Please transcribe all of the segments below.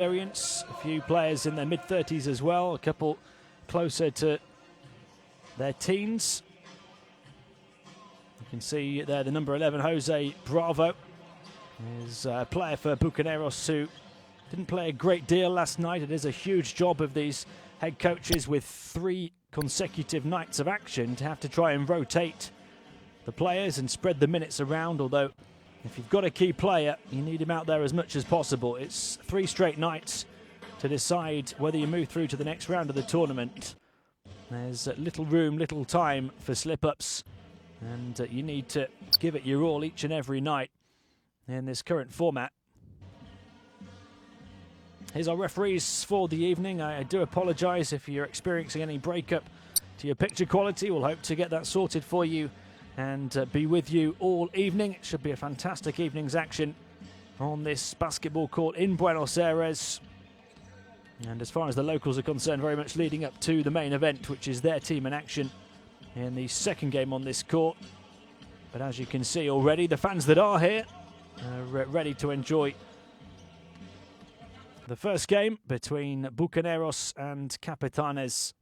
experience, a few players in their mid-30s as well, a couple closer to their teens. You can see there the number 11, Jose Bravo, is a player for Bucaneros who didn't play a great deal last night. It is a huge job of these head coaches with 3 consecutive nights of action to have to try and rotate the players and spread the minutes around, although if you've got a key player, you need him out there as much as possible. It's 3 straight nights to decide whether you move through to the next round of the tournament. There's little room, little time for slip-ups, and you need to give it your all each and every night in this current format. Here's our referees for the evening. I do apologise if you're experiencing any breakup to your picture quality. We'll hope to get that sorted for you and be with you all evening. It should be a fantastic evening's action on this basketball court in Buenos Aires. And as far as the locals are concerned, very much leading up to the main event, which is their team in action in the second game on this court. But as you can see already, the fans that are here are ready to enjoy the first game between Bucaneros and Capitanes.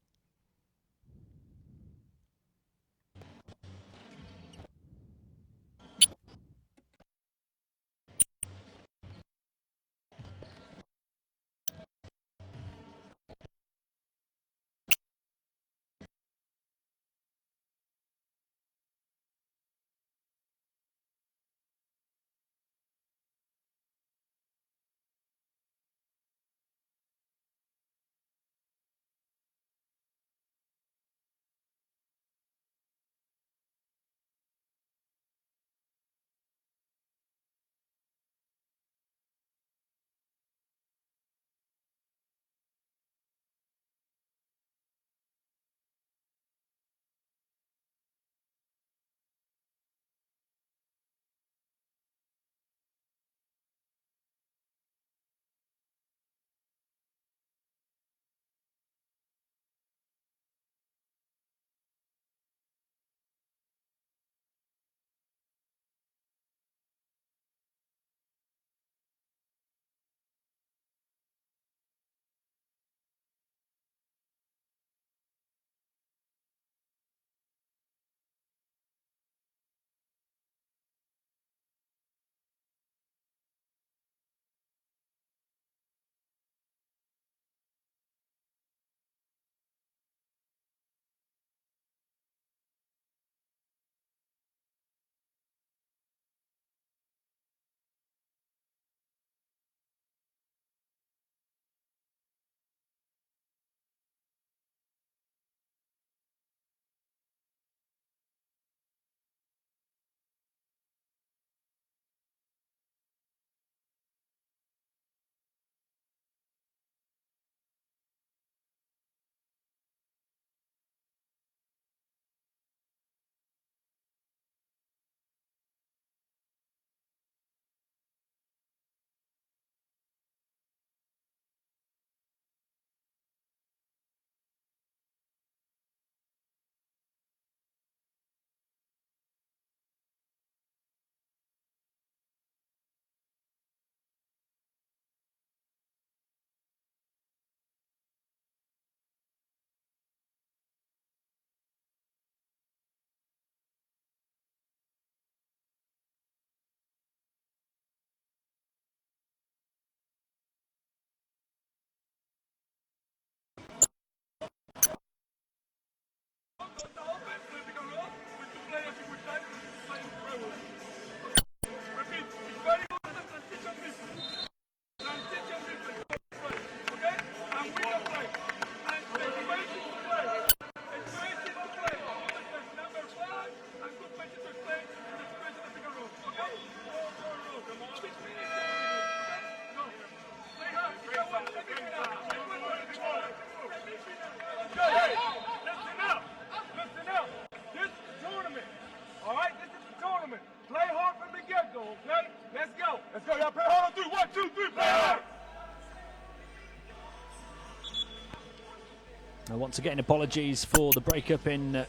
Once again, apologies for the breakup in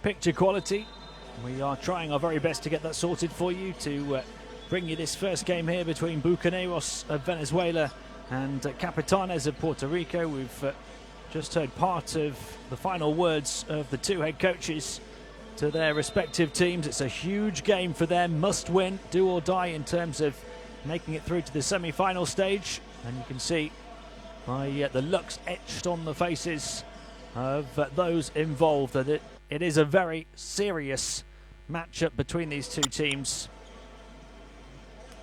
picture quality. We are trying our very best to get that sorted for you, to bring you this first game here between Bucaneros of Venezuela and Capitanes of Puerto Rico. We've just heard part of the final words of the two head coaches to their respective teams. It's a huge game for them, must win, do or die in terms of making it through to the semi-final stage. And you can see by the looks etched on the faces of those involved that it is a very serious matchup between these two teams.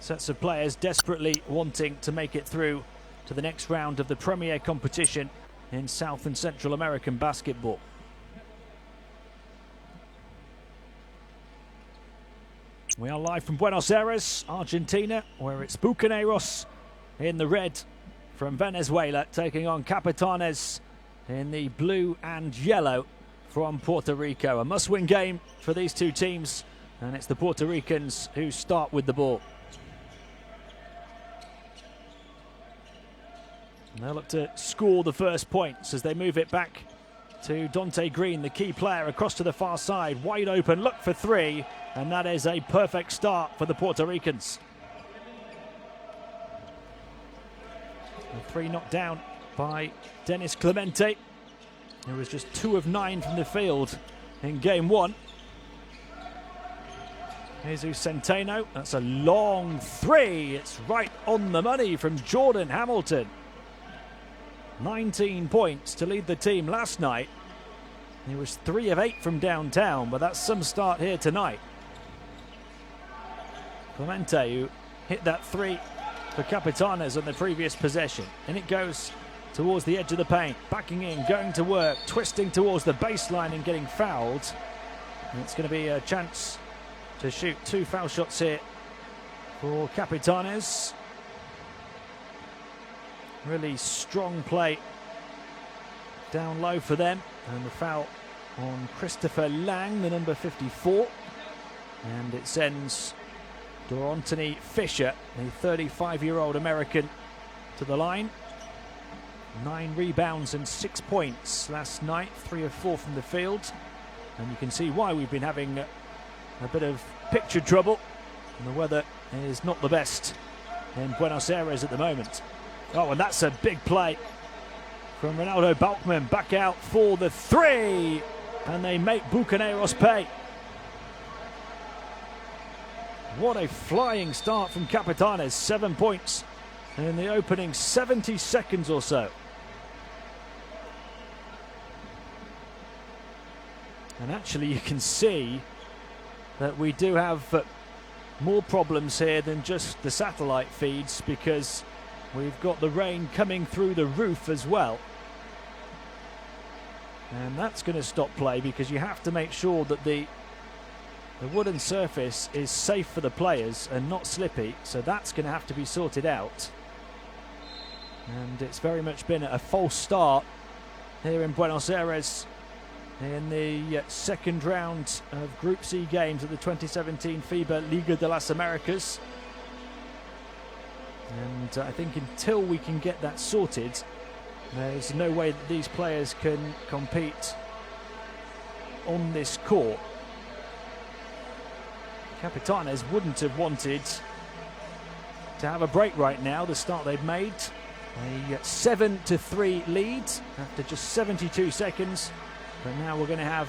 Sets of players desperately wanting to make it through to the next round of the premier competition in South and Central American basketball. We are live from Buenos Aires, Argentina, where it's Bucaneros in the red from Venezuela taking on Capitanes in the blue and yellow from Puerto Rico. A must-win game for these two teams, and it's the Puerto Ricans who start with the ball. And they'll look to score the first points as they move it back to Dante Green, the key player, across to the far side. Wide open, look for three, and that is a perfect start for the Puerto Ricans. The three knocked down by Dennis Clemente, who was just 2 of 9 from the field in game one. Jesus Centeno, that's a long three. It's right on the money from Jordan Hamilton. 19 points to lead the team last night. He was 3 of 8 from downtown, but that's some start here tonight. Clemente, who hit that three for Capitanes on the previous possession. And it goes towards the edge of the paint, backing in, going to work, twisting towards the baseline and getting fouled. And it's going to be a chance to shoot 2 foul shots here for Capitanes. Really strong play down low for them, and the foul on Christopher Lang, the number 54, and it sends Dorantony Fisher, a 35-year-old American, to the line. 9 rebounds and 6 points last night, 3 of 4 from the field, and you can see why we've been having a bit of picture trouble, and the weather is not the best in Buenos Aires at the moment. Oh, and that's a big play from Ronaldo Balkman, back out for the three, and they make Bucaneros pay. What a flying start from Capitanes, 7 points in the opening 70 seconds or so. And actually you can see that we do have more problems here than just the satellite feeds, because we've got the rain coming through the roof as well. And that's going to stop play, because you have to make sure that the wooden surface is safe for the players and not slippy. So that's going to have to be sorted out. And it's very much been a false start here in Buenos Aires in the second round of Group C games of the 2017 FIBA Liga de las Americas. And I think until we can get that sorted, there's no way that these players can compete on this court. Capitanes wouldn't have wanted to have a break right now, the start they've made. A 7-3 lead after just 72 seconds. But now we're going to have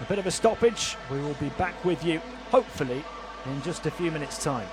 a bit of a stoppage. We will be back with you, hopefully, in just a few minutes' time.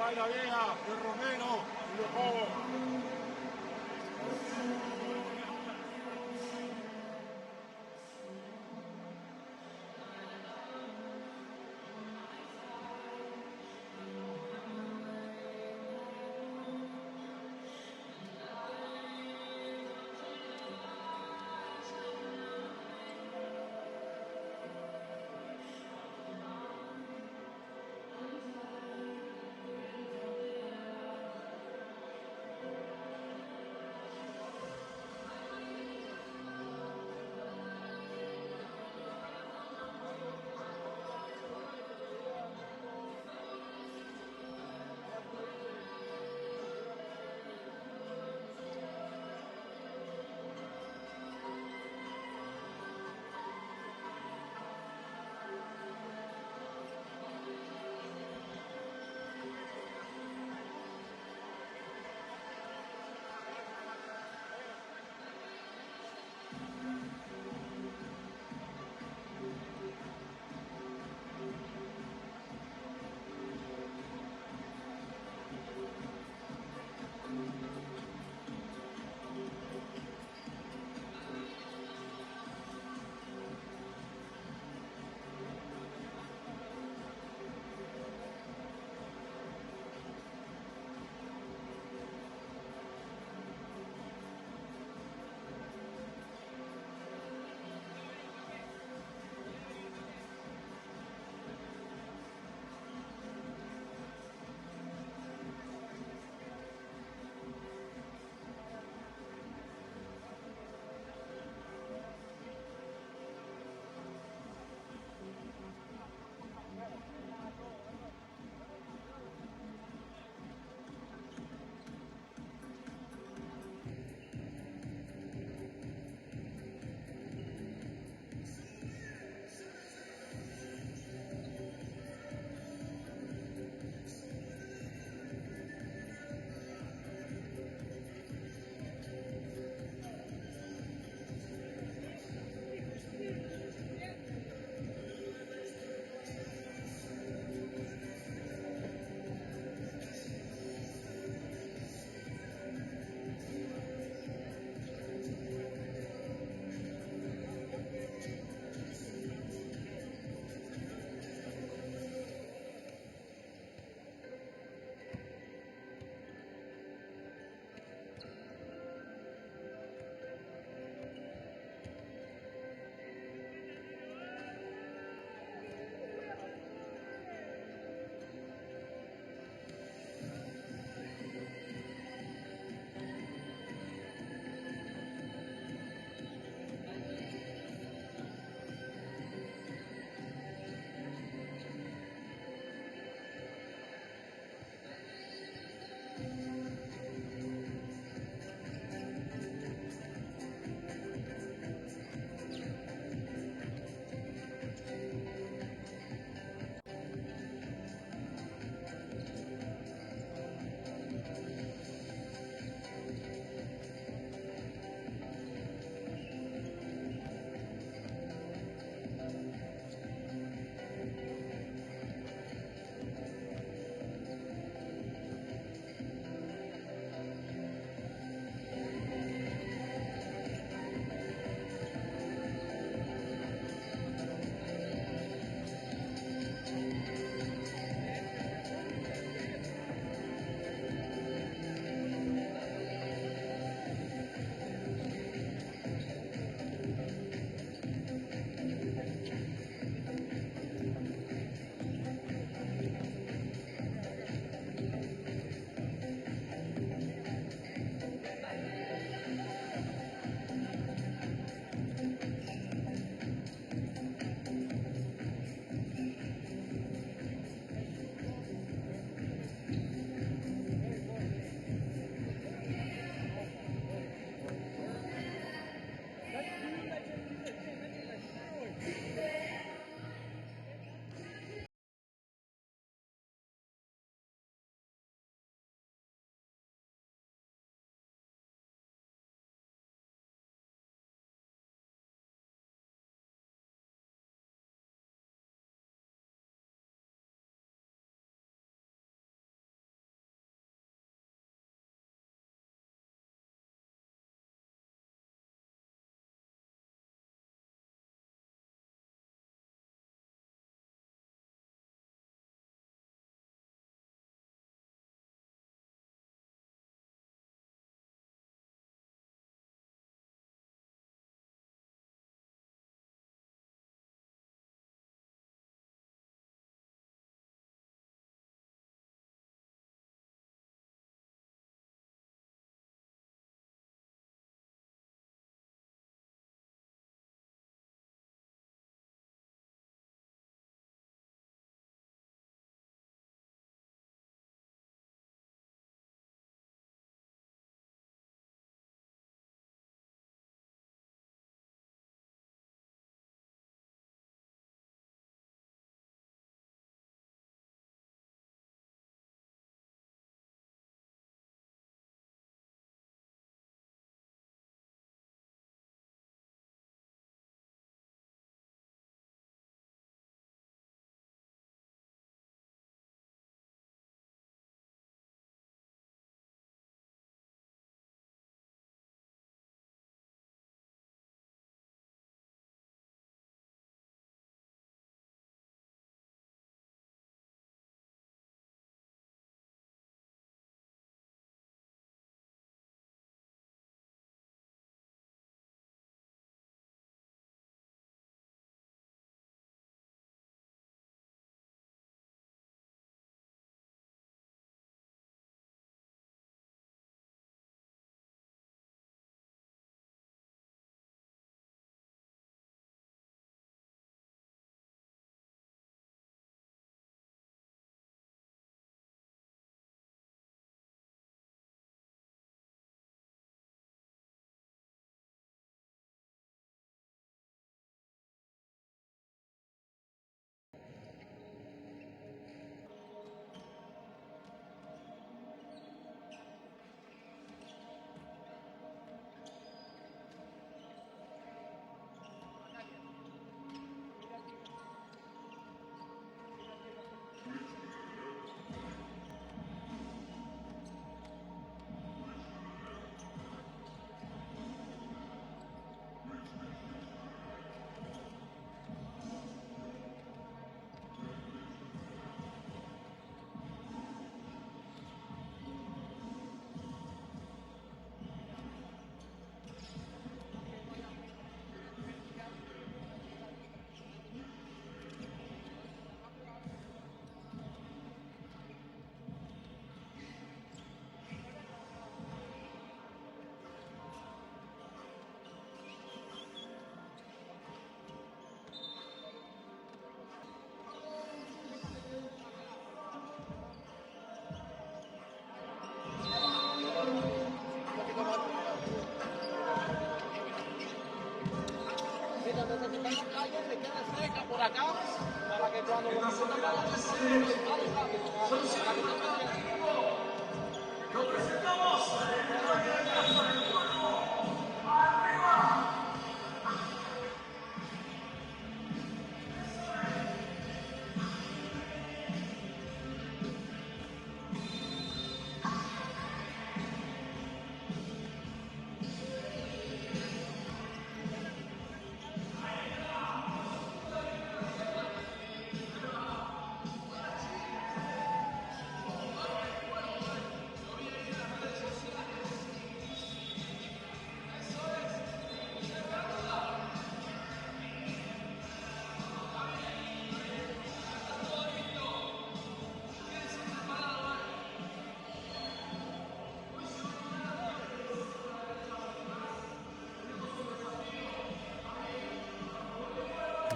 Baila vieja, de Romero, y de Cobo.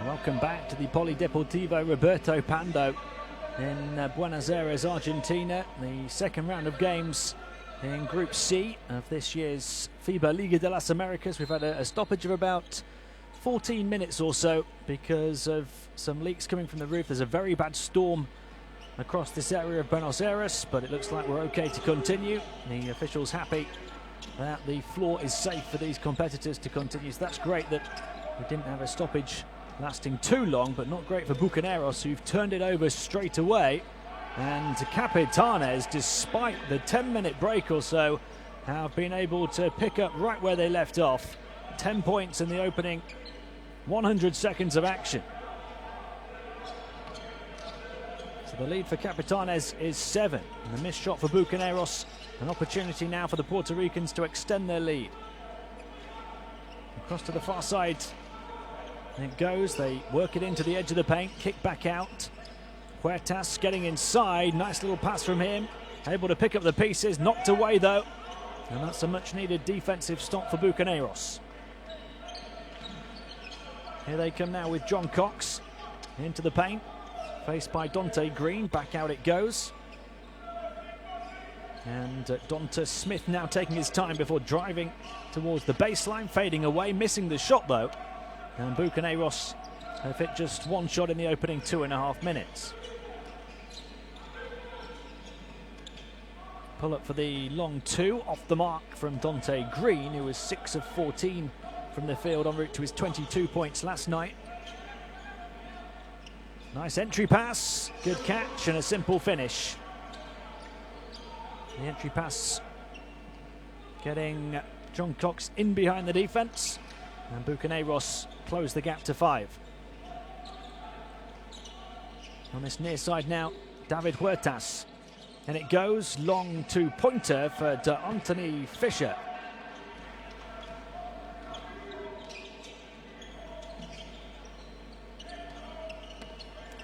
Welcome back to the Polideportivo Roberto Pando in Buenos Aires, Argentina. The second round of games in Group C of this year's FIBA Liga de las Americas. We've had a stoppage of about 14 minutes or so because of some leaks coming from the roof. There's a very bad storm across this area of Buenos Aires, but it looks like we're okay to continue. The officials happy that the floor is safe for these competitors to continue. So that's great that we didn't have a stoppage lasting too long, but not great for Bucaneros, who've turned it over straight away. And Capitanes, despite the 10-minute break or so, have been able to pick up right where they left off. 10 points in the opening 100 seconds of action. So the lead for Capitanes is 7. And the missed shot for Bucaneros, an opportunity now for the Puerto Ricans to extend their lead. Across to the far side. It goes, they work it into the edge of the paint, kick back out. Huertas getting inside, nice little pass from him. Able to pick up the pieces, knocked away though. And that's a much needed defensive stop for Bucaneros. Here they come now with John Cox into the paint. Faced by Dante Green, back out it goes. And Dante Smith now taking his time before driving towards the baseline, fading away, missing the shot though. And Bucaneros have hit just one shot in the opening 2.5 minutes. Pull up for the long two, off the mark from Dante Green, who was 6 of 14 from the field en route to his 22 points last night. Nice entry pass, good catch and a simple finish. The entry pass getting John Cox in behind the defence, and Bucaneros close the gap to 5. On this near side now, David Huertas. And it goes long two-pointer for Anthony Fisher.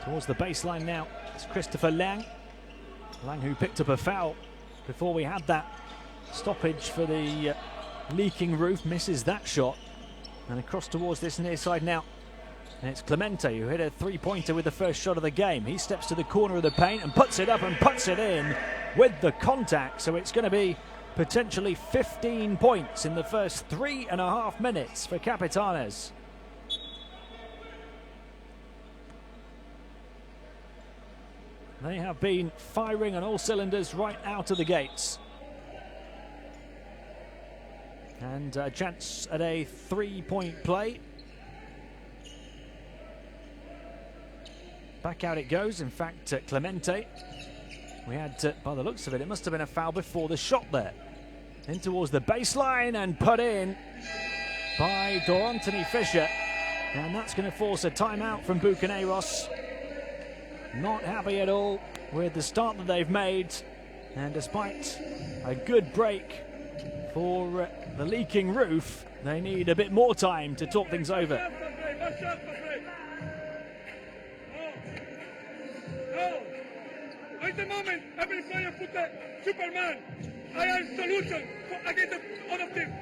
Towards the baseline now, it's Christopher Lang. Lang who picked up a foul before we had that stoppage for the leaking roof, misses that shot. And across towards this near side now. And it's Clemente who hit a three-pointer with the first shot of the game. He steps to the corner of the paint and puts it up and puts it in with the contact. So it's going to be potentially 15 points in the first 3.5 minutes for Capitanes. They have been firing on all cylinders right out of the gates. And a chance at a 3-point play. Back out it goes. In fact, Clemente, we had, by the looks of it, it must have been a foul before the shot there. In towards the baseline and put in by Anthony Fisher. And that's going to force a timeout from Bucaneros. Not happy at all with the start that they've made. And despite a good break for the leaking roof, they need a bit more time to talk things over. At the moment, every player put the Superman. I am solution against the other team.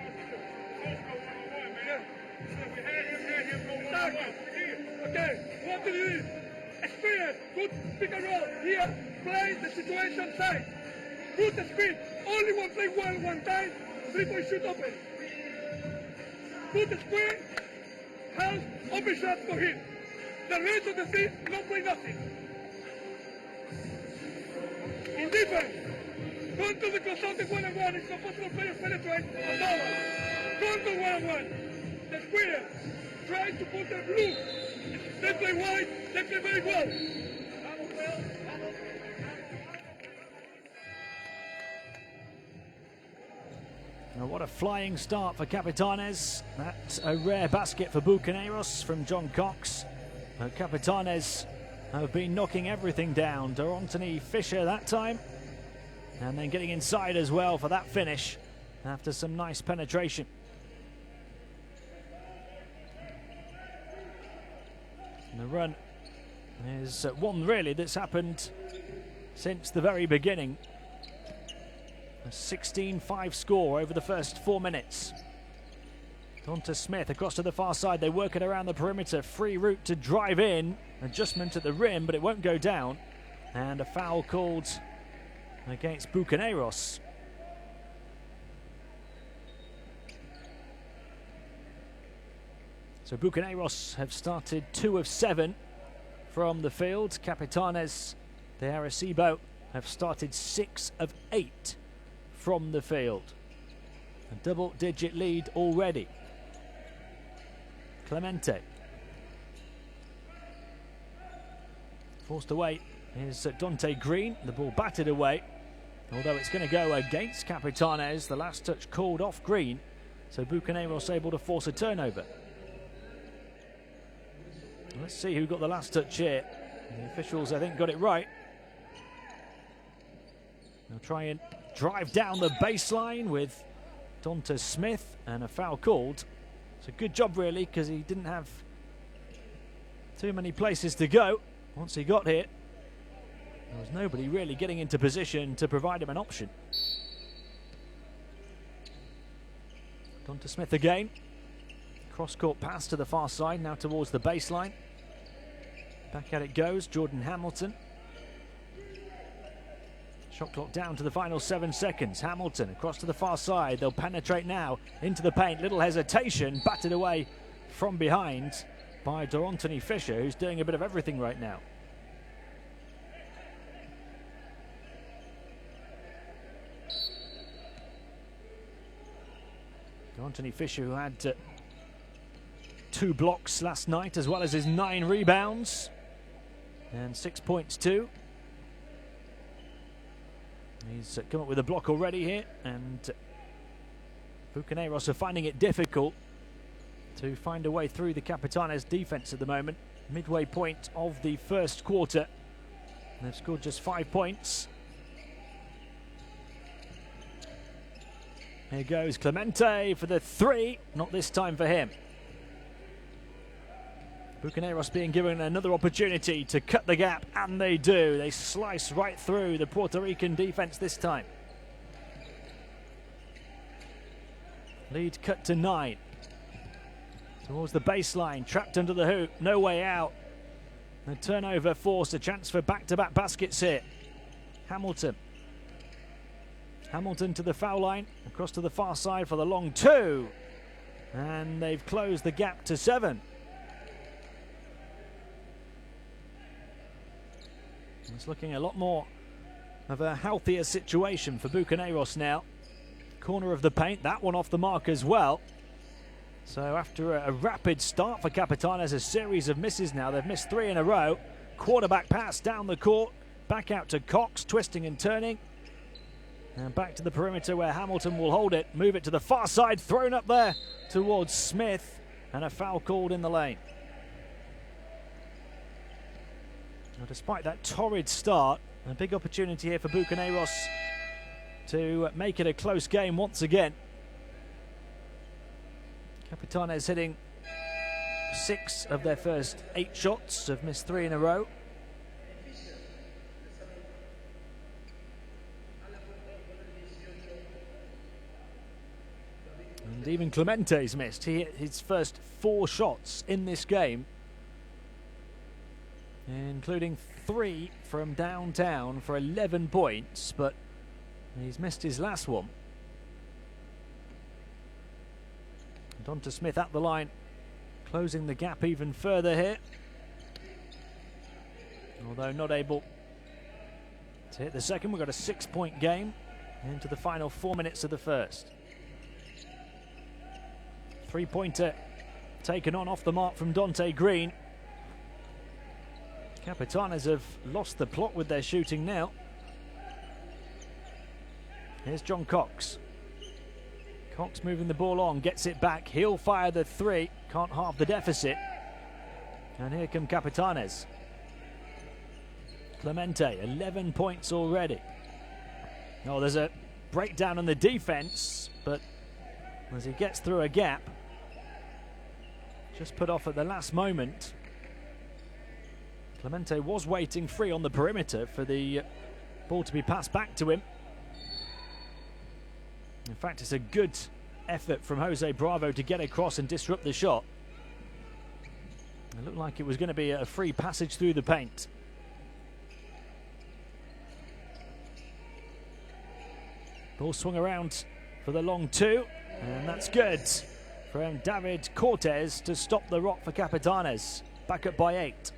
Okay, what do you do? Experience, good pick and roll. Here, play the situation side. Good speed. Only one play one time. 3-point shoot open. Good screen. house, open shots for him. The rest of the team don't play nothing. In defense, control the consulting one-on-one is supposed to penetrate a ball. Control one-on-one. The square try to put them loose. They play wide, they play very well. Now what a flying start for Capitanes. That's a rare basket for Bucaneros from John Cox. Capitanes have been knocking everything down. Anthony Fisher that time. And then getting inside as well for that finish after some nice penetration. And the run is one really that's happened since the very beginning. A 16-5 score over the first 4 minutes. Donta Smith across to the far side. They work it around the perimeter. Free route to drive in. Adjustment at the rim, but it won't go down. And a foul called against Bucaneros. So Bucaneros have started 2 of 7 from the field. Capitanes de Arecibo have started 6 of 8 from the field. A double-digit lead already. Clemente. Forced away is Dante Green. The ball batted away, although it's going to go against Capitanes. The last touch called off Green, so Bucaneros able to force a turnover. Let's see who got the last touch here. The officials, I think, got it right. They'll try and drive down the baseline with Donta Smith, and a foul called. It's a good job really, because he didn't have too many places to go once he got here. There was nobody really getting into position to provide him an option. Donta Smith again. Cross-court pass to the far side, now towards the baseline. Back at it goes, Jordan Hamilton. Shot clock down to the final 7 seconds. Hamilton across to the far side. They'll penetrate now into the paint. Little hesitation, batted away from behind by Anthony Fisher, who's doing a bit of everything right now. Anthony Fisher, who had 2 blocks last night, as well as his 9 rebounds and 6 points too. He's come up with a block already here, and Bucaneros are finding it difficult to find a way through the Capitanes defense at the moment. Midway point of the first quarter. They've scored just 5 points. Here goes Clemente for the 3. Not this time for him. Bucaneros being given another opportunity to cut the gap, and they do. They slice right through the Puerto Rican defense this time. Lead cut to 9. Towards the baseline, trapped under the hoop, no way out. The turnover forced, a chance for back-to-back baskets here. Hamilton. Hamilton to the foul line, across to the far side for the long 2. And they've closed the gap to 7. It's looking a lot more of a healthier situation for Bucaneros now. Corner of the paint, that one off the mark as well. So after a rapid start for Capitanes, a series of misses now. They've missed 3 in a row. Quarterback pass down the court, back out to Cox, twisting and turning. And back to the perimeter where Hamilton will hold it, move it to the far side, thrown up there towards Smith, and a foul called in the lane. Now, despite that torrid start, a big opportunity here for Bucaneros to make it a close game once again. Capitanes hitting 6 of their first 8 shots, have missed 3 in a row. And even Clemente's missed. He hit his first 4 shots in this game, including 3 from downtown for 11 points, but he's missed his last one. Donta Smith at the line. closing the gap even further here. Although not able to hit the second. We've got a 6-point game into the final 4 minutes of the first. 3-pointer taken on off the mark from Dante Green. Capitanes have lost the plot with their shooting now. Here's John Cox. Cox moving the ball on, gets it back. He'll fire the three, can't halve the deficit. And here come Capitanes. Clemente, 11 points already. Oh, there's a breakdown on the defense, but as he gets through a gap, just put off at the last moment. Clemente was waiting free on the perimeter for the ball to be passed back to him. In fact, it's a good effort from Jose Bravo to get across and disrupt the shot. It looked like it was going to be a free passage through the paint. Ball swung around for the long two, and that's good from David Cortez to stop the rock for Capitanes. Back up by 8.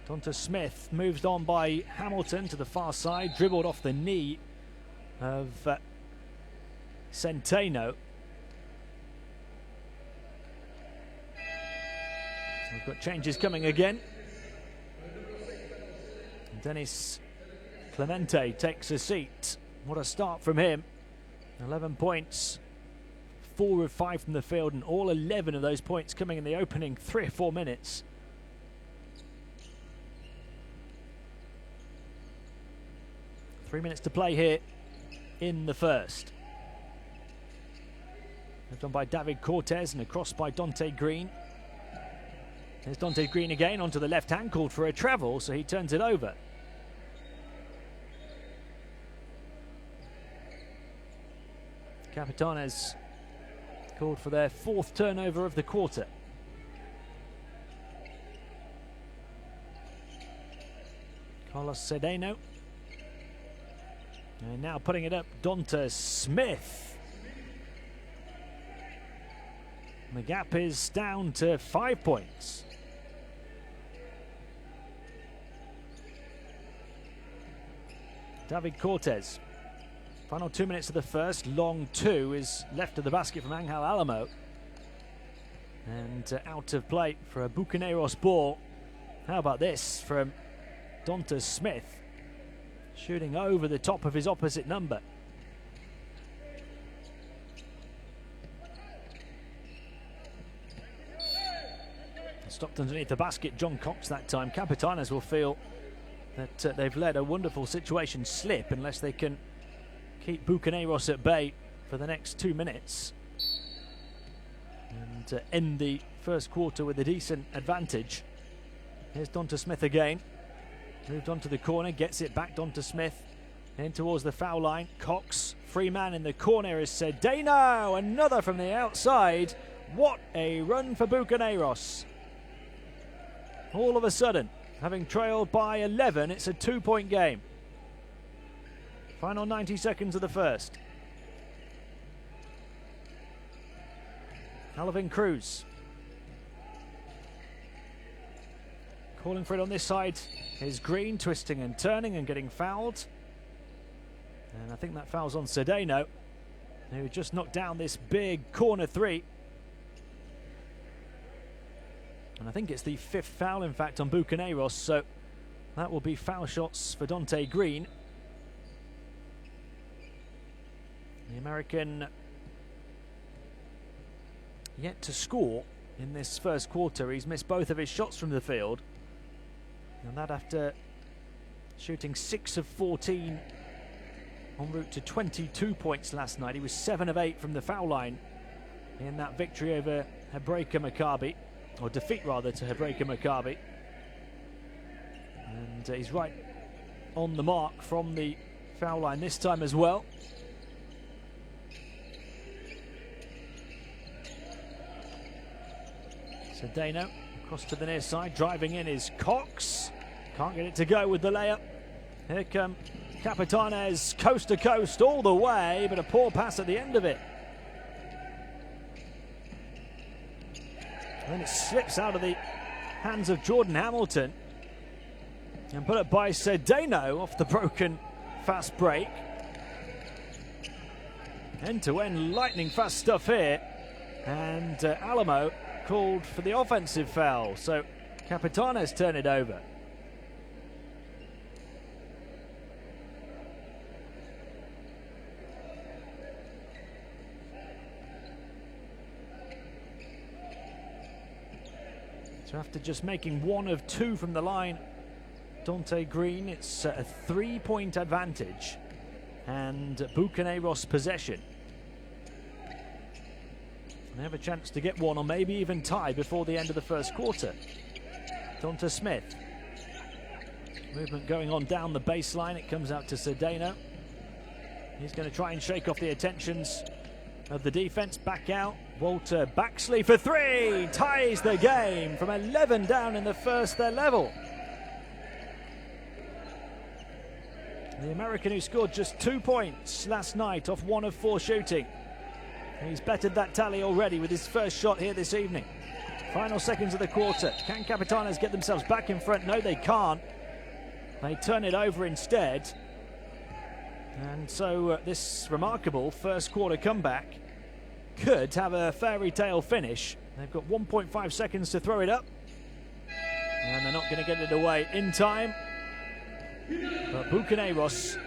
Donta Smith moves on by Hamilton to the far side, dribbled off the knee of Centeno. We've got changes coming again. Dennis Clemente takes a seat. What a start from him. 11 points, 4 of 5 from the field, and all 11 of those points coming in the opening 3 or 4 minutes. Three minutes to play here in the first. Moved on by David Cortez and across by Dante Green. There's Dante Green again onto the left hand, called for a travel, so he turns it over. Capitanes called for their 4th turnover of the quarter. Carlos Cedeno. And now putting it up, Donta Smith. And the gap is down to 5 points. David Cortez. Final 2 minutes of the first. Long two is left of the basket from Angel Alamo. And out of play for a Bucaneros ball. How about this from Donta Smith? Shooting over the top of his opposite number. Stopped underneath the basket, John Cox that time. Capitanes will feel that they've let a wonderful situation slip unless they can keep Bucaneros at bay for the next 2 minutes and end the first quarter with a decent advantage. Here's Donta Smith again. Moved on to the corner, gets it back. Donta Smith in towards the foul line. Cox, free man in the corner is Cedeno. Another from the outside. What a run for Bucaneros. All of a sudden, having trailed by 11, it's a 2-point game. Final 90 seconds of the first. Alvin Cruz. Calling for it on this side is Green, twisting and turning and getting fouled. And I think that foul's on Cedeno, who just knocked down this big corner three. And I think it's the 5th foul, in fact, on Bucaneros, so that will be foul shots for Dante Green. The American yet to score in this first quarter. He's missed both of his shots from the field. And that after shooting 6 of 14 en route to 22 points last night. He was 7 of 8 from the foul line in that victory over Hebraica Maccabi, or defeat rather to Hebraica Maccabi. And he's right on the mark from the foul line this time as well. Cedeno across to the near side, driving in is Cox. Can't get it to go with the layup. Here come Capitanes, coast to coast all the way, but a poor pass at the end of it. And then it slips out of the hands of Jordan Hamilton and put up by Cedeno off the broken fast break. End-to-end lightning fast stuff here. And Alamo called for the offensive foul. So Capitanes turn it over. So after just making 1 of 2 from the line, Dante Green, it's a 3-point advantage and Bucaneros possession. And they have a chance to get 1 or maybe even tie before the end of the first quarter. Dante Smith. Movement going on down the baseline. It comes out to Cedeno. He's going to try and shake off the attentions of the defense. Back out. Walter Baxley for 3. Ties the game from 11 down in the first. They're level. The American who scored just 2 points last night off 1 of 4 shooting. He's bettered that tally already with his first shot here this evening. Final seconds of the quarter. Can Capitanes get themselves back in front? No, they can't. They turn it over instead. And so this remarkable first quarter comeback could have a fairy tale finish. They've got 1.5 seconds to throw it up. And they're not going to get it away in time. But Bucaneros,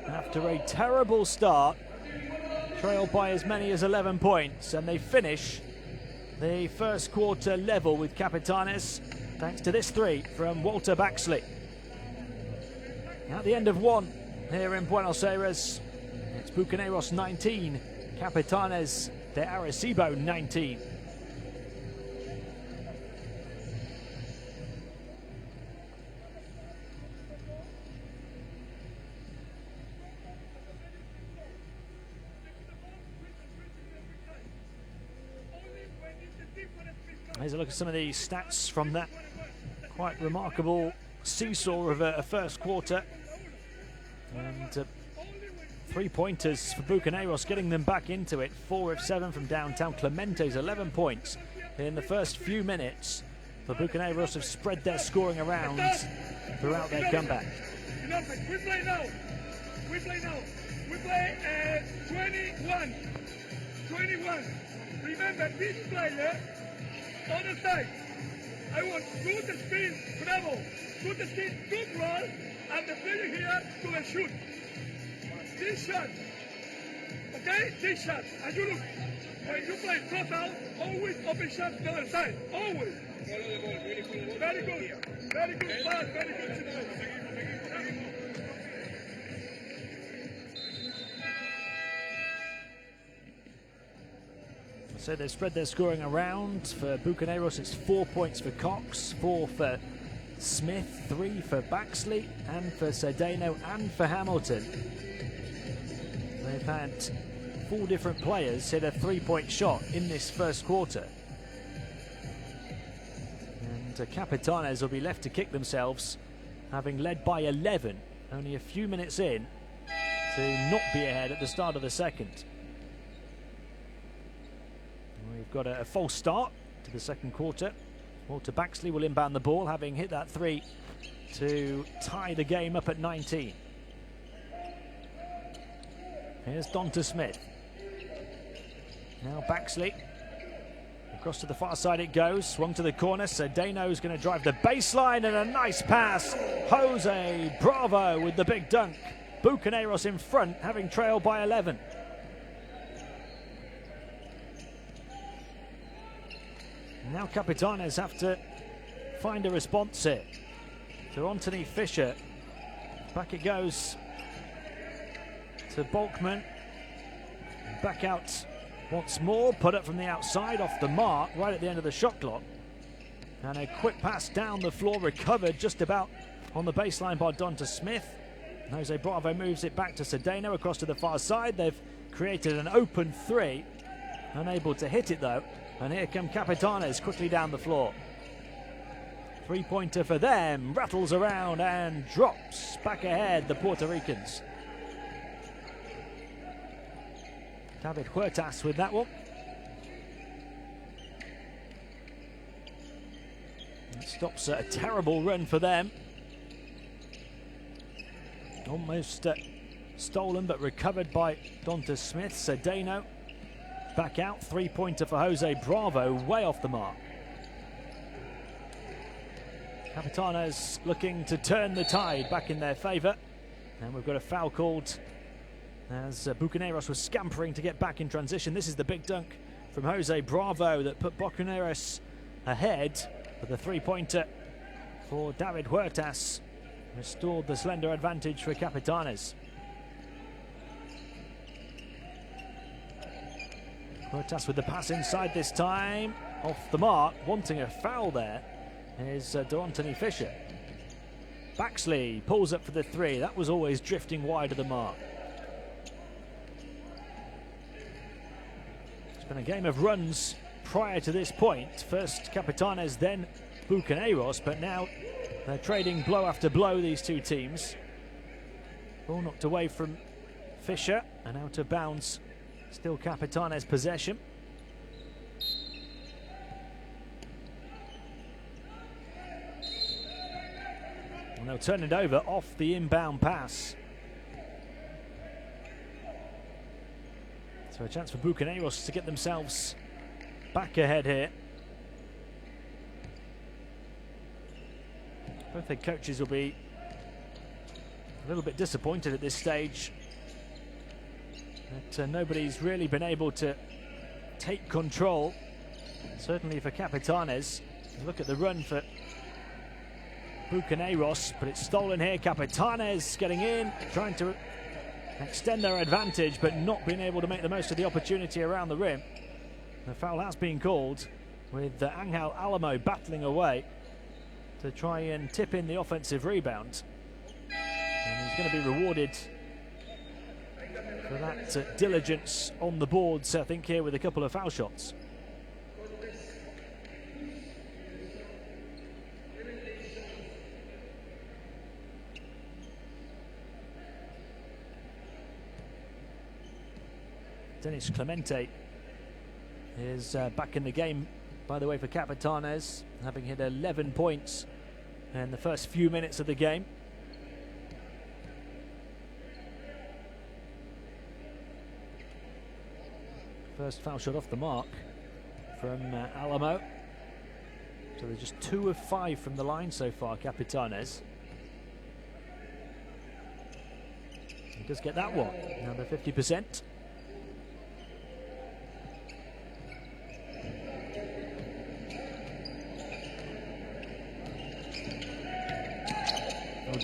after a terrible start, trailed by as many as 11 points, and they finish the first quarter level with Capitanes thanks to this 3 from Walter Baxley. At the end of 1 here in Buenos Aires, it's Bucaneros 19, Capitanes de Arecibo 19. Here's a look at some of the stats from that quite remarkable seesaw of a first quarter. And 3-pointers for Bucaneros, getting them back into it. 4 of 7 from downtown. Clemente's 11 points in the first few minutes. The Bucaneros have spread their scoring around throughout their comeback. We play now. We play now. We play 21. Remember, this player on the side. I want good speed, bravo. Good speed, good roll, and the player here to shoot. This shot. Okay? This shot. And you look. When you play total, always open shot to the other side. Always. Very good. Very good pass. Very good. So they've spread their scoring around. For Bucaneros, it's 4 points for Cox, 4 for Smith, 3 for Baxley, and for Cedeno, and for Hamilton. They've had 4 different players hit a 3-point shot in this first quarter. And Capitanes will be left to kick themselves, having led by 11, only a few minutes in, to not be ahead at the start of the second. We've got a false start to the second quarter. Walter Baxley will inbound the ball, having hit that 3 to tie the game up at 19. Here's Dante Smith. Now Baxley. Across to the far side it goes. Swung to the corner. Cedeno's going to drive the baseline, and a nice pass. Jose Bravo with the big dunk. Bucaneros in front, having trailed by 11. Now Capitanes have to find a response here. To Anthony Fisher. Back it goes to Balkman. Back out once more. Put up from the outside off the mark right at the end of the shot clock. And a quick pass down the floor, recovered just about on the baseline by Dante Smith. Jose Bravo moves it back to Cedeno across to the far side. They've created an open 3. Unable to hit it though. And here come Capitanes quickly down the floor. 3-pointer for them. Rattles around and drops. Back ahead, the Puerto Ricans. David Huertas with that one. It stops a terrible run for them. Almost stolen but recovered by Donta Smith. Cedeno back out. 3-pointer for Jose Bravo, way off the mark. Capitanes looking to turn the tide back in their favour. And we've got a foul called as Bucaneros was scampering to get back in transition. This is the big dunk from Jose Bravo that put Bucaneros ahead. But the 3-pointer for David Huertas restored the slender advantage for Capitanes. Huertas with the pass inside this time. Off the mark, wanting a foul there is D'Antoni Fisher. Baxley pulls up for the 3. That was always drifting wide of the mark. It's been a game of runs prior to this point. First Capitanes, then Bucaneros, but now they're trading blow after blow, these two teams. Ball knocked away from Fisher and out of bounds. Still Capitanes' possession. And they'll turn it over off the inbound pass. So a chance for Bucaneros to get themselves back ahead here. Both their coaches will be a little bit disappointed at this stage that nobody's really been able to take control. Certainly for Capitanes. Look at the run for Bucaneros, but it's stolen here. Capitanes getting in, trying to extend their advantage, but not being able to make the most of the opportunity around the rim. The foul has been called, with Angel Alamo battling away to try and tip in the offensive rebound. And he's going to be rewarded for that diligence on the boards, I think, here with a couple of foul shots. Dennis Clemente is back in the game, by the way, for Capitanes, having hit 11 points in the first few minutes of the game. First foul shot off the mark from Alamo. So they're just 2 of 5 from the line so far, Capitanes. He does get that one, another 50%.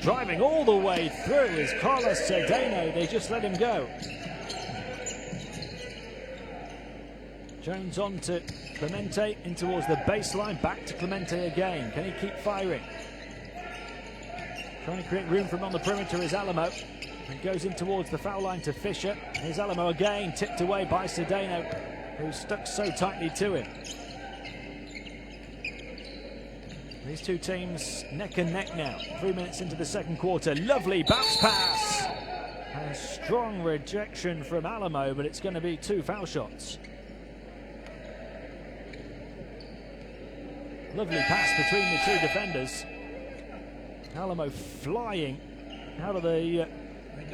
Driving all the way through is Carlos Cedeno. They just let him go. Jones on to Clemente, in towards the baseline, back to Clemente again. Can he keep firing? Trying to create room from on the perimeter is Alamo. And goes in towards the foul line to Fisher. Here's Alamo again, tipped away by Cedeno, who's stuck so tightly to him. These two teams neck and neck now. 3 minutes into the second quarter. Lovely bounce pass. And a strong rejection from Alamo, but it's going to be 2 foul shots. Lovely pass between the 2 defenders. Alamo flying out of the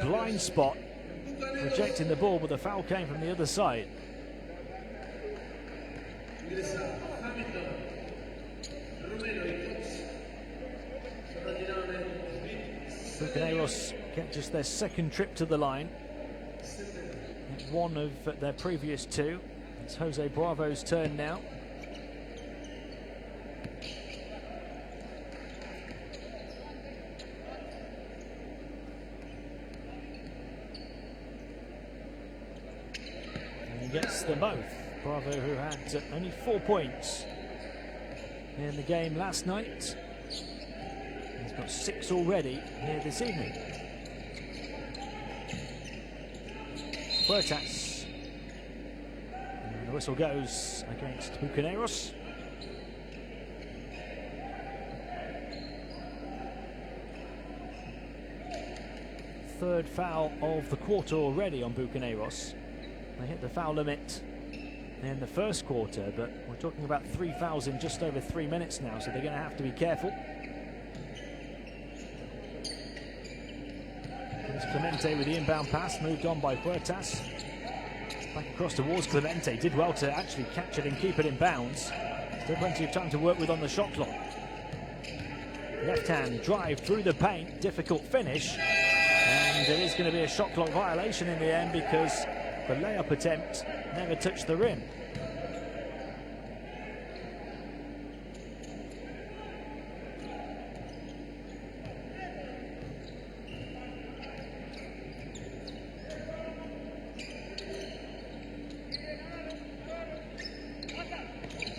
blind spot, rejecting the ball, but the foul came from the other side. Bucaneros get just their second trip to the line. One of their previous 2. It's Jose Bravo's turn now. And he gets them both. Bravo, who had only 4 points in the game last night. He's got 6 already here this evening. Huertas. And the whistle goes against Bucaneros. Third foul of the quarter already on Bucaneros. They hit the foul limit in the first quarter, but we're talking about 3 fouls in just over 3 minutes now, so they're going to have to be careful. Here's Clemente with the inbound pass, moved on by Huertas. Back across towards Clemente, did well to actually catch it and keep it in bounds. Still plenty of time to work with on the shot clock. Left hand drive through the paint, difficult finish, and it is going to be a shot clock violation in the end because the layup attempt never touched the rim.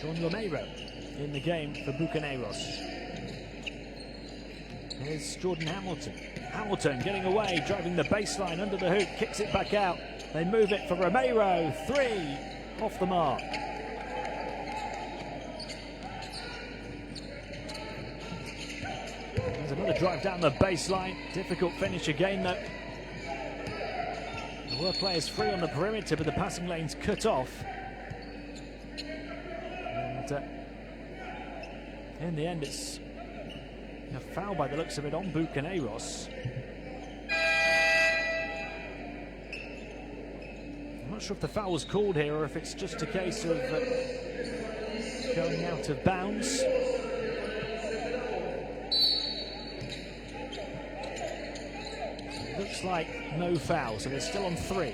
John Romero in the game for Bucaneros. Here's Jordan Hamilton. Hamilton getting away, driving the baseline under the hoop, kicks it back out. They move it for Romero. 3 off the mark. There's another drive down the baseline. Difficult finish again, though. There were players free on the perimeter, but the passing lane's cut off. And in the end, it's a foul by the looks of it on Bucaneros. I'm not sure if the foul was called here or if it's just a case of going out of bounds. Looks like no foul, so they're still on 3.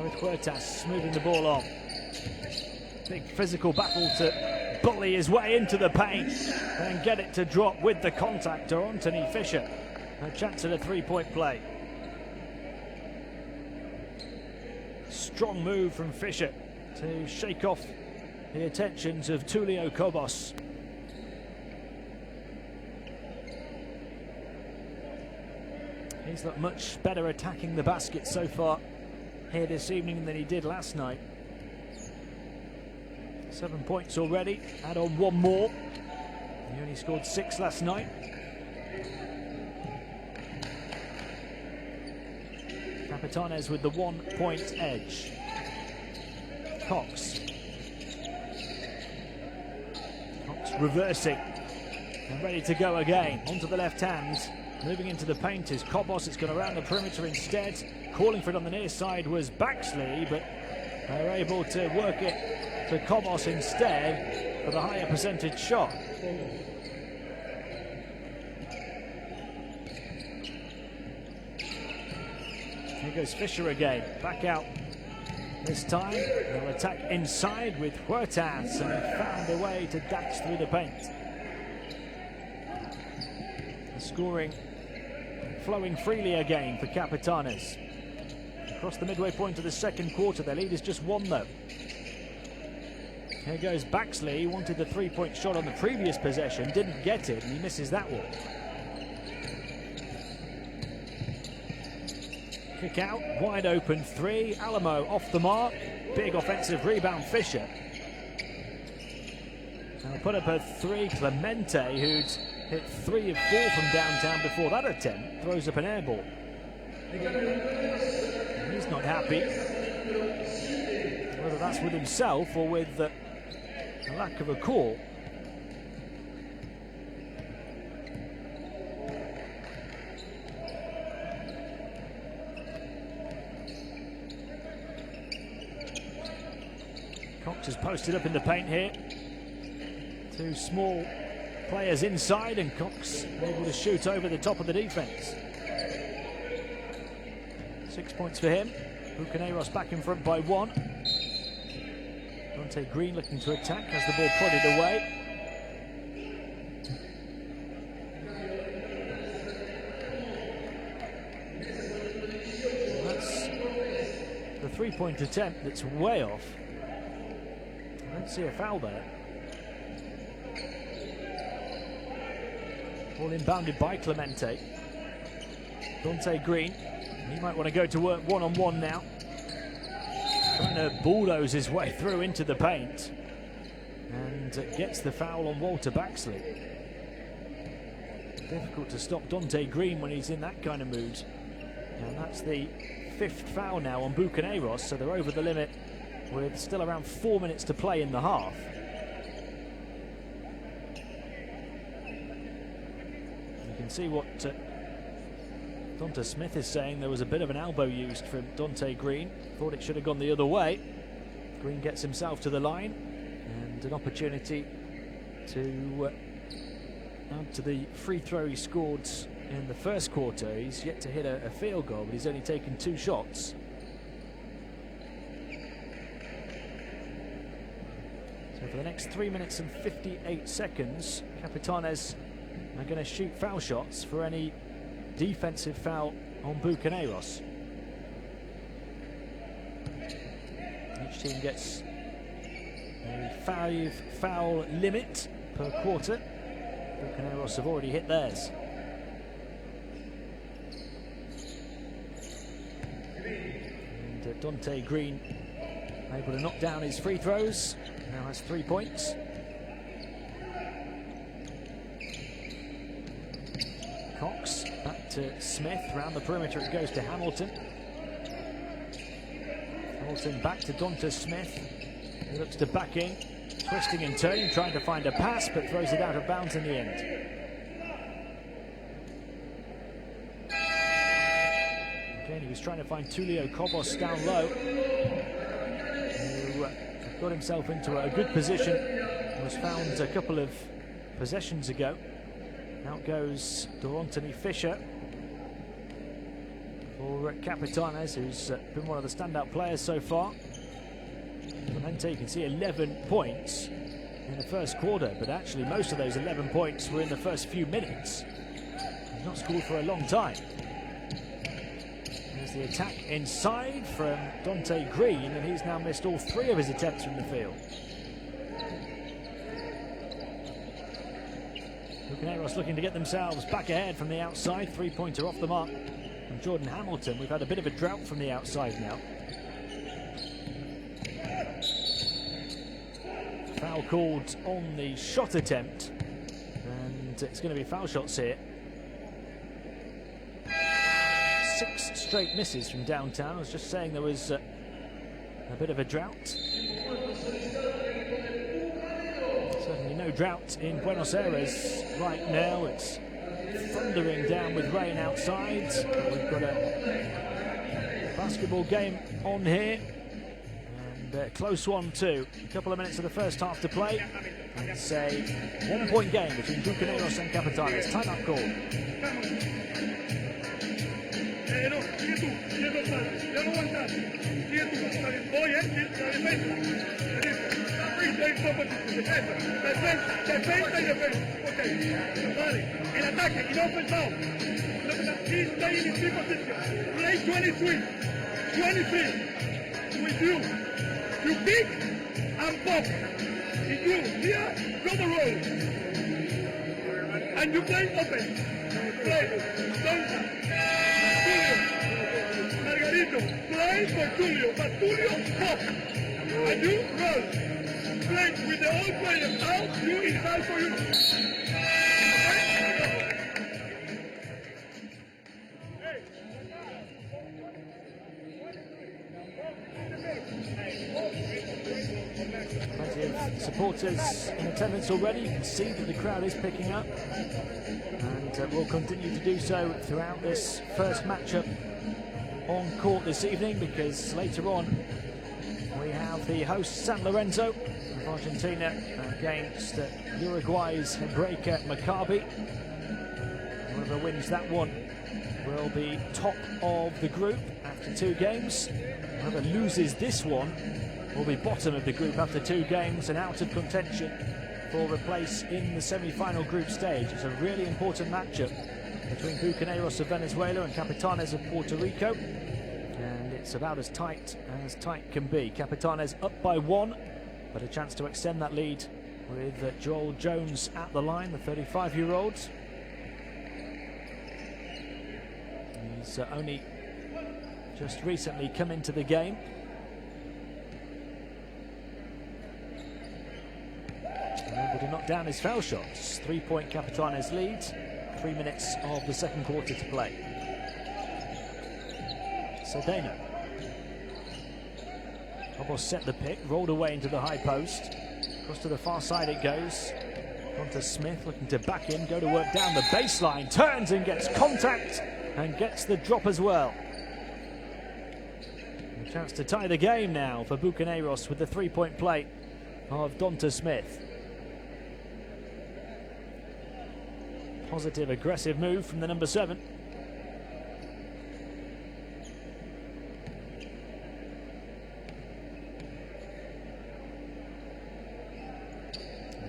With Huertas moving the ball on. Big physical battle to bully his way into the paint and get it to drop with the contact to Anthony Fisher. A chance at a 3-point play. Strong move from Fisher to shake off the attentions of Tulio Cobos. He's looked much better attacking the basket so far here this evening than he did last night. 7 points already, add on 1 more. He only scored 6 last night. Capitanes with the 1-point edge. Cox reversing and ready to go again. Onto the left hand, moving into the paint is Cobos. It's gone around the perimeter instead. Calling for it on the near side was Baxley, but they're able to work it to Cobos instead for the higher percentage shot. Here goes Fisher again, back out this time. They'll attack inside with Huertas, and he found a way to dash through the paint. The scoring flowing freely again for Capitanes. Across the midway point of the second quarter, their lead is just 1 though. Here goes Baxley. He wanted the 3-point shot on the previous possession, didn't get it, and he misses that one. Kick out, wide open 3. Alamo off the mark. Big offensive rebound, Fisher. Now put up a 3. Clemente, who'd hit 3 of 4 from downtown before that attempt, throws up an air ball. And he's not happy, whether that's with himself or with the lack of a call. Cox is posted up in the paint here. 2 small players inside, and Cox able to shoot over the top of the defense. 6 points for him. Bucaneros back in front by 1. Dante Green looking to attack as the ball prodded away. That's the 3-point attempt that's way off. I don't see a foul there. Ball inbounded by Clemente. Dante Green, he might want to go to work one-on-one now. Trying to bulldoze his way through into the paint. And gets the foul on Walter Baxley. difficult to stop Dante Green when he's in that kind of mood. And that's the 5th foul now on Bucaneros, so they're over the limit with still around 4 minutes to play in the half. You can see what Dante Smith is saying. There was a bit of an elbow used from Dante Green. Thought it should have gone the other way. Green gets himself to the line and an opportunity to add to the free throw he scored in the first quarter. He's yet to hit a field goal, but he's only taken 2 shots. So for the next 3 minutes and 58 seconds, Capitanes are going to shoot foul shots for any defensive foul on Bucaneros. Each team gets a 5 foul limit per quarter. Bucaneros have already hit theirs. And Dante Green able to knock down his free throws. Now has 3 points. Cox back to Smith, round the perimeter it goes to Hamilton. Hamilton back to Dante Smith. He looks to back in, twisting and turning, trying to find a pass, but throws it out of bounds in the end. Again, he was trying to find Tulio Cobos down low, who got himself into a good position. Was found a couple of possessions ago. Out goes Dorantoni Fisher for Capitanes, who's been one of the standout players so far. Clemente, you can see 11 points in the first quarter, but actually most of those 11 points were in the first few minutes. He's not scored for a long time. There's the attack inside from Dante Green, and he's now missed all 3 of his attempts from the field. Bucaneros looking to get themselves back ahead from the outside. 3-pointer off the mark from Jordan Hamilton. We've had a bit of a drought from the outside now. Foul called on the shot attempt, and it's going to be foul shots here. 6 straight misses from downtown. I was just saying there was a bit of a drought. Certainly no drought in Buenos Aires right now. It's thundering down with rain outside. We've got a basketball game on here, and a close one too. A couple of minutes of the first half to play. It's a 1-point game between Bucaneros and Capitanes. Timeout call. No, sigue tú, sigue normal, ya no aguantas, sigue tú, está bien, oye, defensa y defensa, ok, vale, el ataque, y no pensado, he's staying in 3 position, play 23, with you pick and pop, if you here, go the road, and you play open, play, Margarito, play for Tulio, but Tulio pop, and you roll. Play with the old players out, you inside for you. Plenty of supporters in attendance already. You can see that the crowd is picking up, and will continue to do so throughout this first matchup on court this evening, because later on we have the host San Lorenzo of Argentina against Uruguay's Breaker Maccabi. Whoever wins that one will be top of the group after 2 games. Whoever loses this one will be bottom of the group after 2 games and out of contention for a place in the semi-final group stage. It's a really important matchup between Bucaneros of Venezuela and Capitanes of Puerto Rico, and it's about as tight can be. Capitanes up by 1, but a chance to extend that lead with Joel Jones at the line, the 35-year-old. He's only just recently come into the game. Able to knock down his foul shots. 3-point Capitanes lead. 3 minutes of the second quarter to play. Cedeno. Cobos set the pick, rolled away into the high post. Across to the far side it goes. On to Smith, looking to back in, go to work down the baseline, turns and gets contact and gets the drop as well. A chance to tie the game now for Bucaneros with the 3-point play of Donta Smith. Positive, aggressive move from the number 7.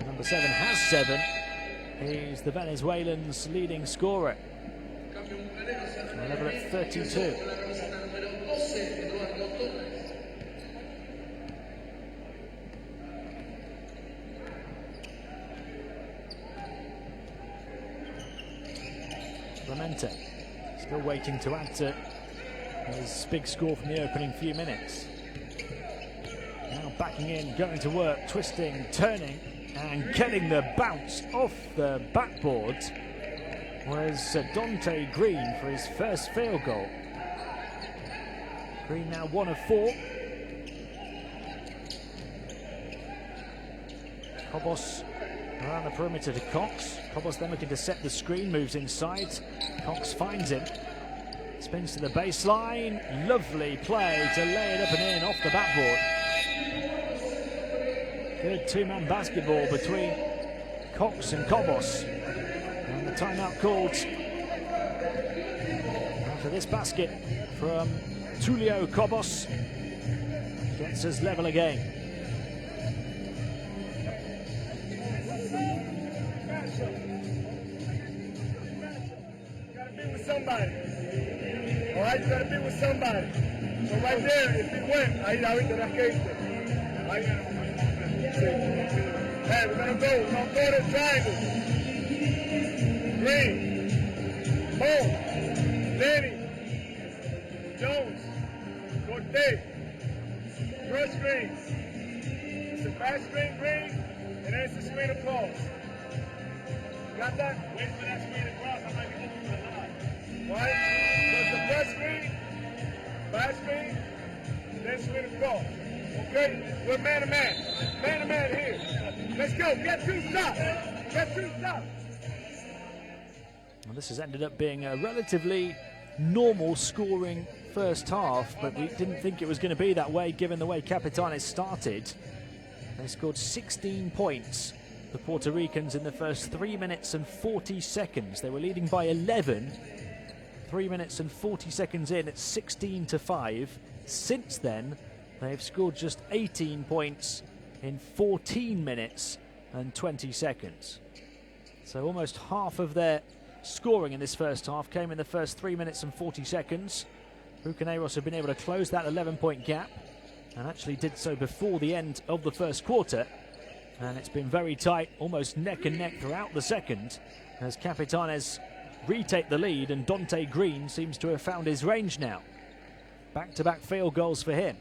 Number 7 has 7. He's the Venezuelans' leading scorer. Level at 32. Clemente still waiting to add to his big score from the opening few minutes. Now backing in, going to work, twisting, turning, and getting the bounce off the backboard was Dante Green for his first field goal. Green now 1 of 4. Cobos around the perimeter to Cox. Cobos then looking to set the screen, moves inside. Cox finds him. Spins to the baseline. Lovely play to lay it up and in off the backboard. Good two-man basketball between Cox and Cobos. And the timeout called after this basket from Tulio Cobos. Gets us level again. Somebody. All right, you gotta be with somebody. So right there, if it went, ahí David la que hey, we're gonna go to triangle. Green, Boom, Lenny, Jones, Cortez, cross screen. It's a fast screen, Green, and then it's a screen across. Got that? Wait for that screen across. I might be looking for the line. Right? So it's a press screen, fast screen, then screen across. Okay? We're man-to-man. Man-to-man here. Let's go. Get 2 stops. Get 2 stops. Well, this has ended up being a relatively normal scoring first half, but we didn't think it was going to be that way given the way Capitanes started. They scored 16 points, the Puerto Ricans, in the first 3 minutes and 40 seconds. They were leading by 11. 3 minutes and 40 seconds in, it's 16-5. Since then, they've scored just 18 points in 14 minutes and 20 seconds. So almost half of their scoring in this first half came in the first 3 minutes and 40 seconds. Bucaneros have been able to close that 11-point gap and actually did so before the end of the first quarter. And it's been very tight, almost neck and neck throughout the second, as Capitanes retake the lead, and Dante Green seems to have found his range now. Back-to-back field goals for him.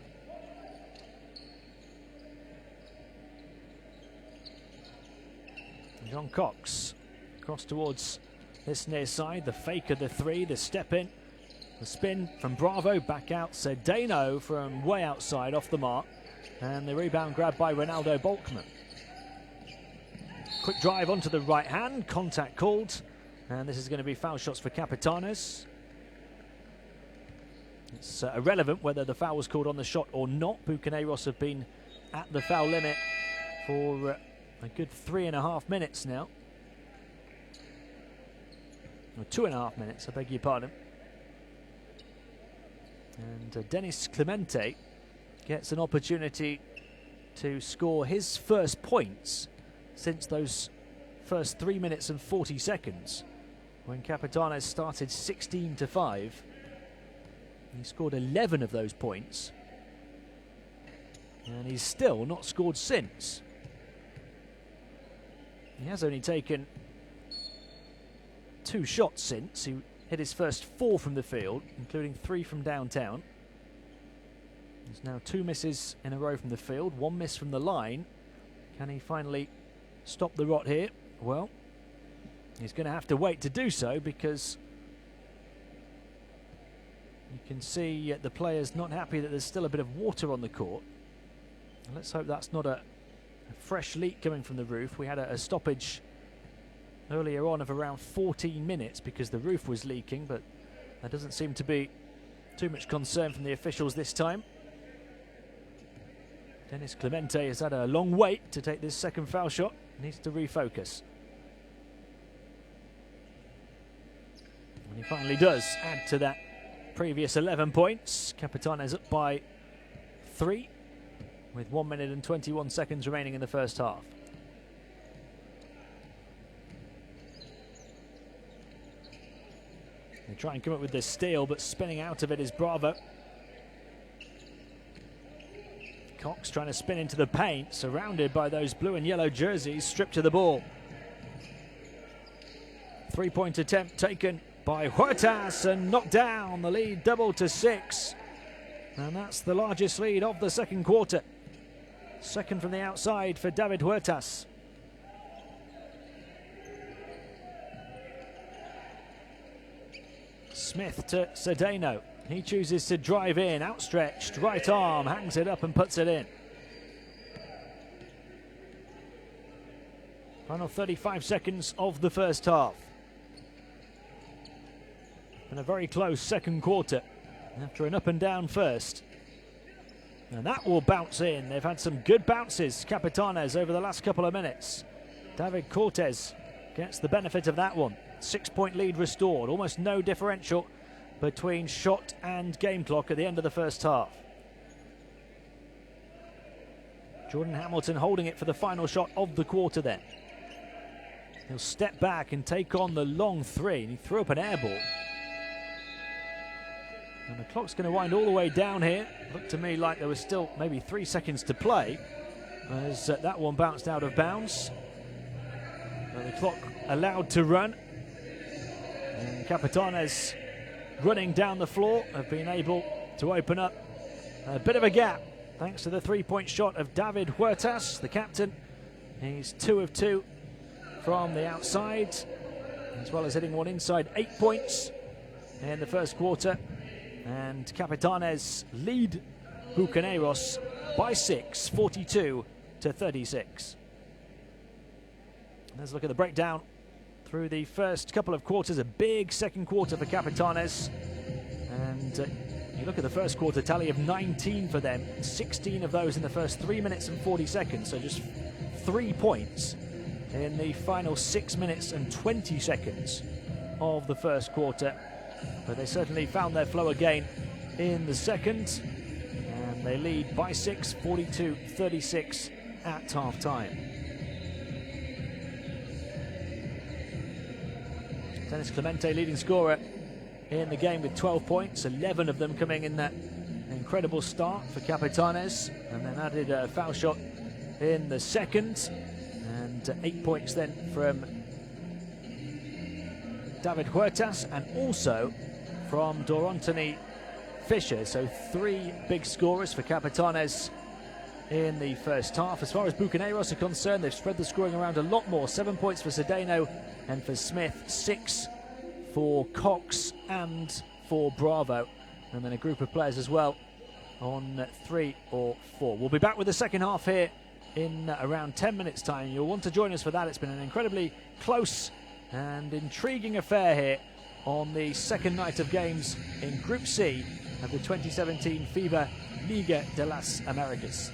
John Cox across towards this near side, the fake of the 3, the step in, the spin from Bravo, back out Cedeno from way outside off the mark, and the rebound grab by Ronaldo Bolkman. Quick drive onto the right hand, contact called, and this is going to be foul shots for Capitanes. It's irrelevant whether the foul was called on the shot or not. Bucaneros have been at the foul limit for a good 3.5 minutes now. Or 2.5 minutes, I beg your pardon. And Dennis Clemente gets an opportunity to score his first points since those first 3 minutes and 40 seconds when Capitanes started 16-5. He scored 11 of those points, and he's still not scored since. He has only taken 2 shots since. He hit his first 4 from the field, including 3 from downtown. There's now 2 misses in a row from the field, 1 miss from the line. Can he finally stop the rot here? Well, He's going to have to wait to do so because you can see the players not happy that there's still a bit of water on the court. Let's hope that's not a fresh leak coming from the roof. We had a stoppage earlier on of around 14 minutes because the roof was leaking, but there doesn't seem to be too much concern from the officials this time. Dennis Clemente has had a long wait to take this second foul shot. Needs to refocus. And he finally does add to that previous 11 points. Capitanes up by 3 with 1 minute and 21 seconds remaining in the first half. They try and come up with this steal, but spinning out of it is Bravo. Cox trying to spin into the paint, surrounded by those blue and yellow jerseys, stripped to the ball. 3-point attempt taken by Huertas and knocked down. The lead doubled to 6. And that's the largest lead of the second quarter. Second from the outside for David Huertas. Smith to Cedeno. He chooses to drive in, outstretched, right arm, hangs it up and puts it in. Final 35 seconds of the first half. And a very close second quarter after an up and down first. And that will bounce in. They've had some good bounces, Capitanes, over the last couple of minutes. David Cortez gets the benefit of that one. 6-point lead restored, almost no differential between shot and game clock at the end of the first half. Jordan Hamilton holding it for the final shot of the quarter then. He'll step back and take on the long three, and he threw up an air ball. And the clock's going to wind all the way down here. Looked to me like there was still maybe 3 seconds to play as that one bounced out of bounds. The clock allowed to run. And Capitanes running down the floor have been able to open up a bit of a gap thanks to the 3-point shot of David Huertas, the captain. He's 2 of 2 from the outside, as well as hitting one inside. 8 points in the first quarter. And Capitanes lead Bucaneros by 6, 42 to 36. Let's look at the breakdown through the first couple of quarters. A big second quarter for Capitanes. And you look at the first quarter tally of 19 for them, 16 of those in the first 3 minutes and 40 seconds. So just 3 points in the final 6 minutes and 20 seconds of the first quarter. But they certainly found their flow again in the second. And they lead by 6, 42-36 at half-time. Dennis Clemente leading scorer in the game with 12 points, 11 of them coming in that incredible start for Capitanes, and then added a foul shot in the second, and 8 points then from David Huertas and also from Dorantoni Fisher. So 3 big scorers for Capitanes in the first half. As far as Bucaneros are concerned, they've spread the scoring around a lot more. 7 points for Cedeno and for Smith, 6 for Cox and for Bravo. And then a group of players as well on 3 or 4. We'll be back with the second half here in around 10 minutes time. You'll want to join us for that. It's been an incredibly close and intriguing affair here on the second night of games in Group C of the 2017 FIBA Liga de las Americas.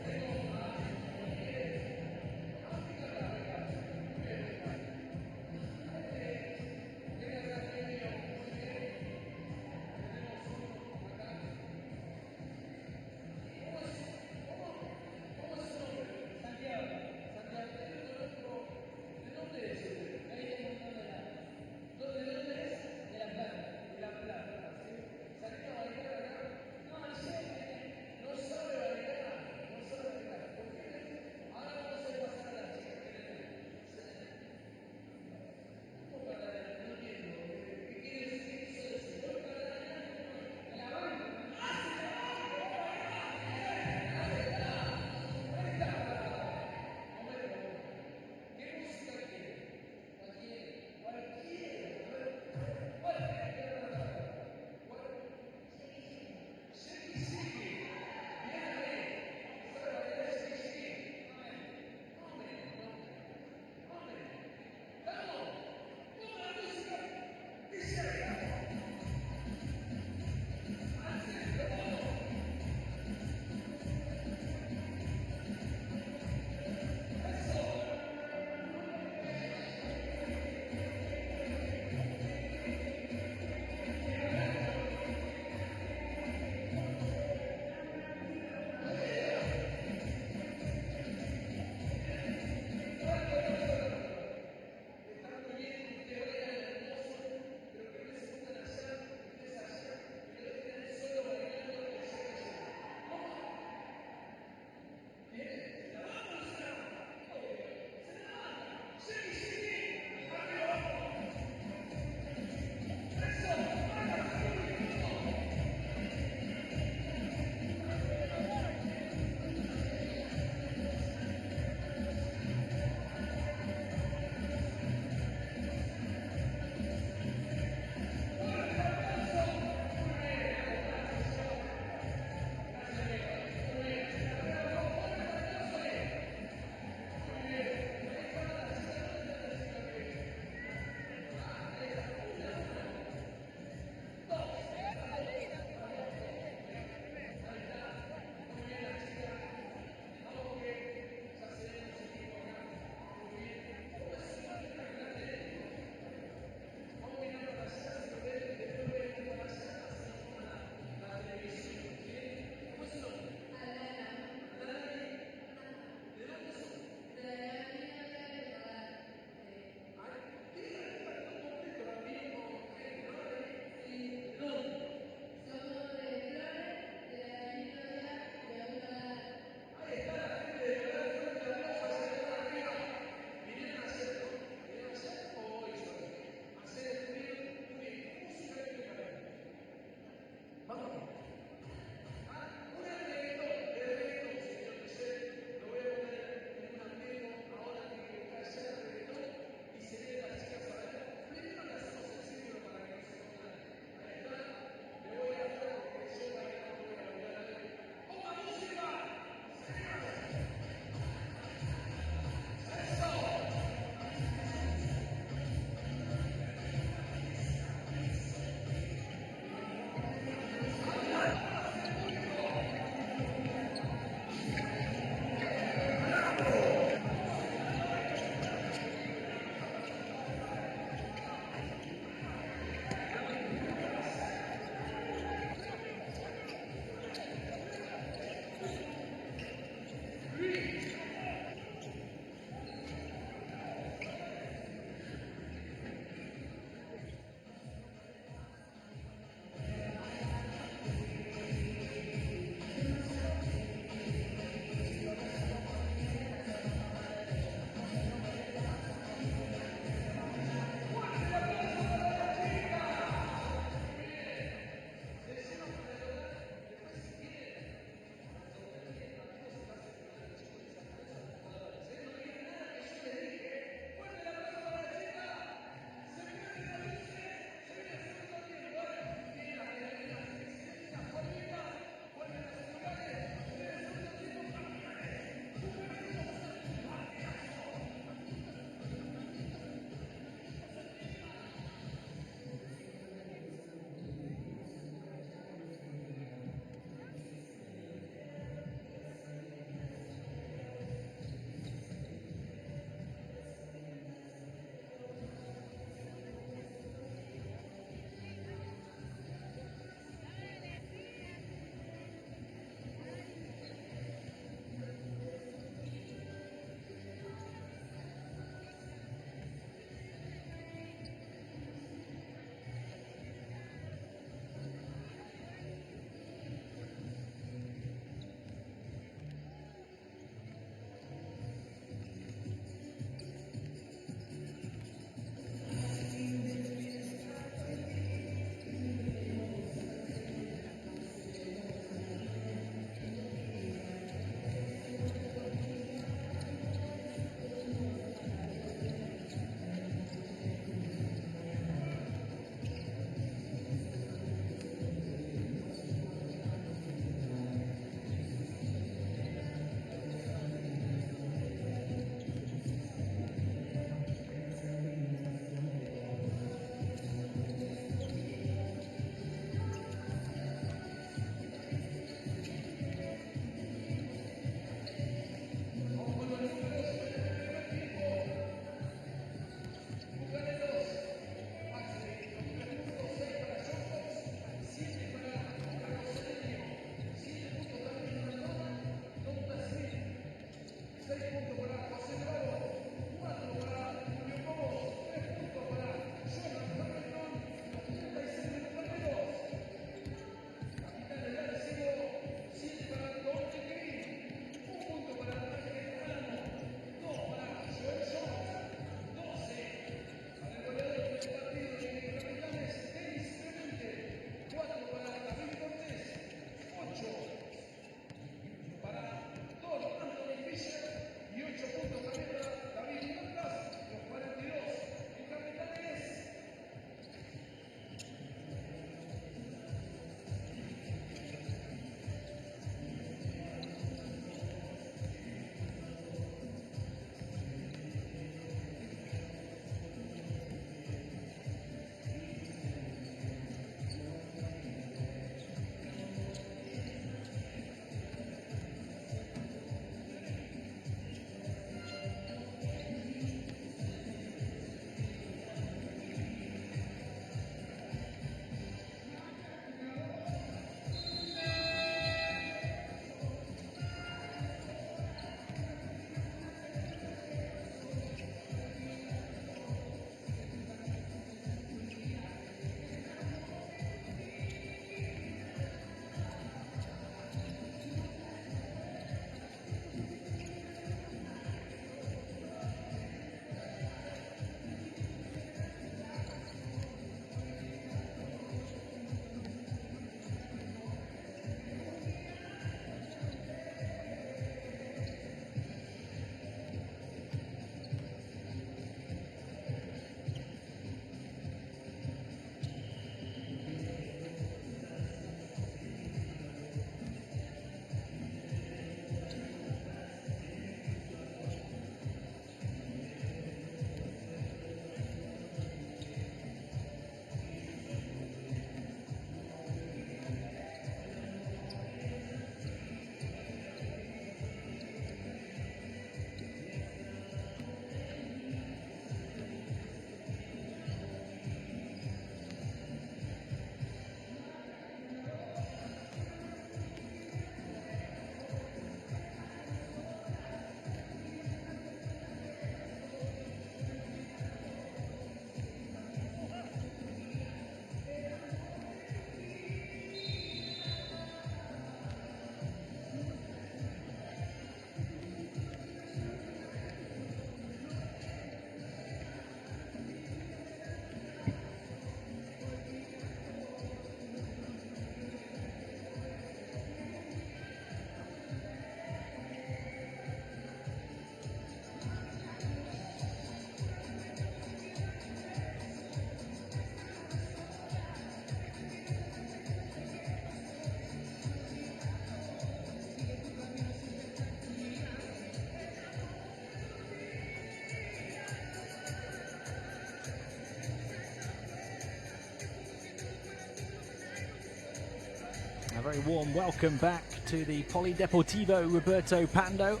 A very warm welcome back to the Polideportivo Roberto Pando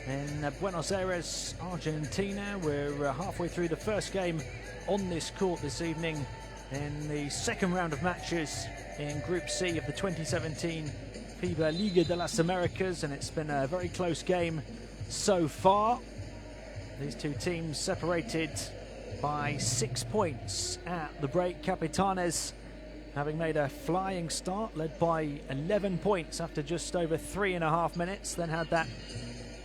in Buenos Aires, Argentina. We're halfway through the first game on this court this evening in the second round of matches in Group C of the 2017 FIBA Liga de las Americas, and it's been a very close game so far. These two teams separated by 6 points at the break. Capitanes having made a flying start, led by 11 points after just over 3.5 minutes, then had that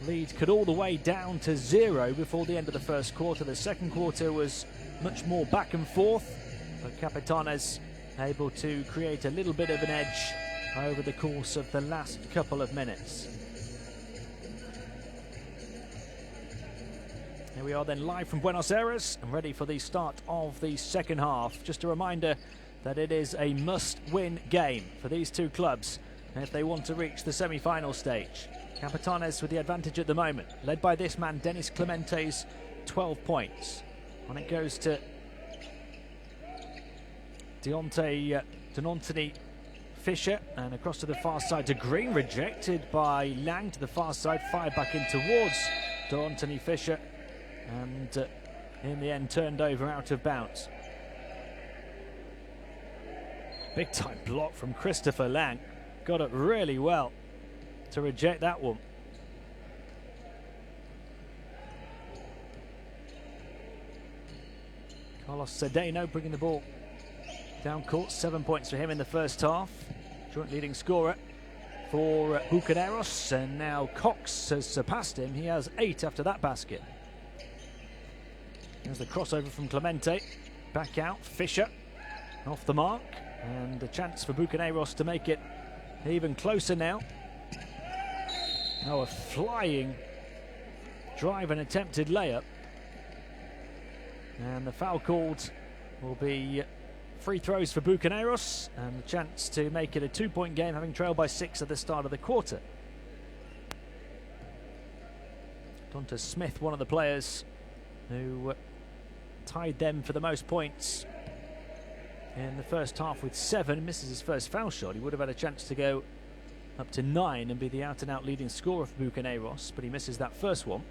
lead cut all the way down to 0 before the end of the first quarter. The second quarter was much more back and forth, but Capitanes able to create a little bit of an edge over the course of the last couple of minutes. Here we are then live from Buenos Aires and ready for the start of the second half. Just a reminder that it is a must-win game for these two clubs if they want to reach the semi-final stage. Capitanes with the advantage at the moment, led by this man, Dennis Clemente's 12 points. When it goes to D'Antoni Fisher, and across to the far side to Green, rejected by Lang to the far side, fired back in towards D'Antoni Fisher, and in the end turned over out of bounds. Big time block from Christopher Lang. Got it really well to reject that one. Carlos Cedeno bringing the ball down court. 7 points for him in the first half. Joint leading scorer for Bucaneros, and now Cox has surpassed him. He has 8 after that basket. There's the crossover from Clemente. Back out, Fisher off the mark, and a chance for Bucaneros to make it even closer now. Now a flying drive and attempted layup, and the foul called will be free throws for Bucaneros, and the chance to make it a 2-point game, having trailed by 6 at the start of the quarter. Donta Smith, one of the players who tied them for the most points in the first half with 7, misses his first foul shot. He would have had a chance to go up to 9 and be the out-and-out leading scorer for Bucaneros, but he misses that first one.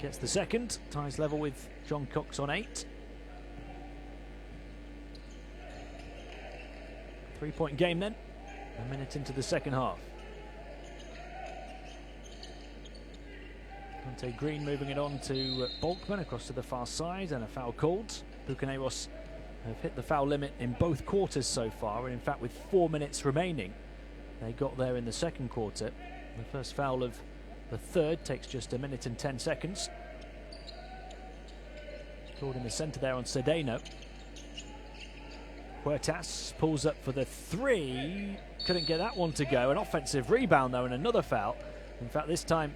Gets the second, ties level with John Cox on 8. 3-point game then, a minute into the second half. Dante Green moving it on to Bolkman across to the far side, and a foul called. Bucaneros have hit the foul limit in both quarters so far, and in fact with 4 minutes remaining they got there in the second quarter. The first foul of the third takes just 1 minute and 10 seconds. Called in the centre there on Cedeno. Huertas pulls up for the 3, couldn't get that one to go. An offensive rebound though, and another foul. In fact this time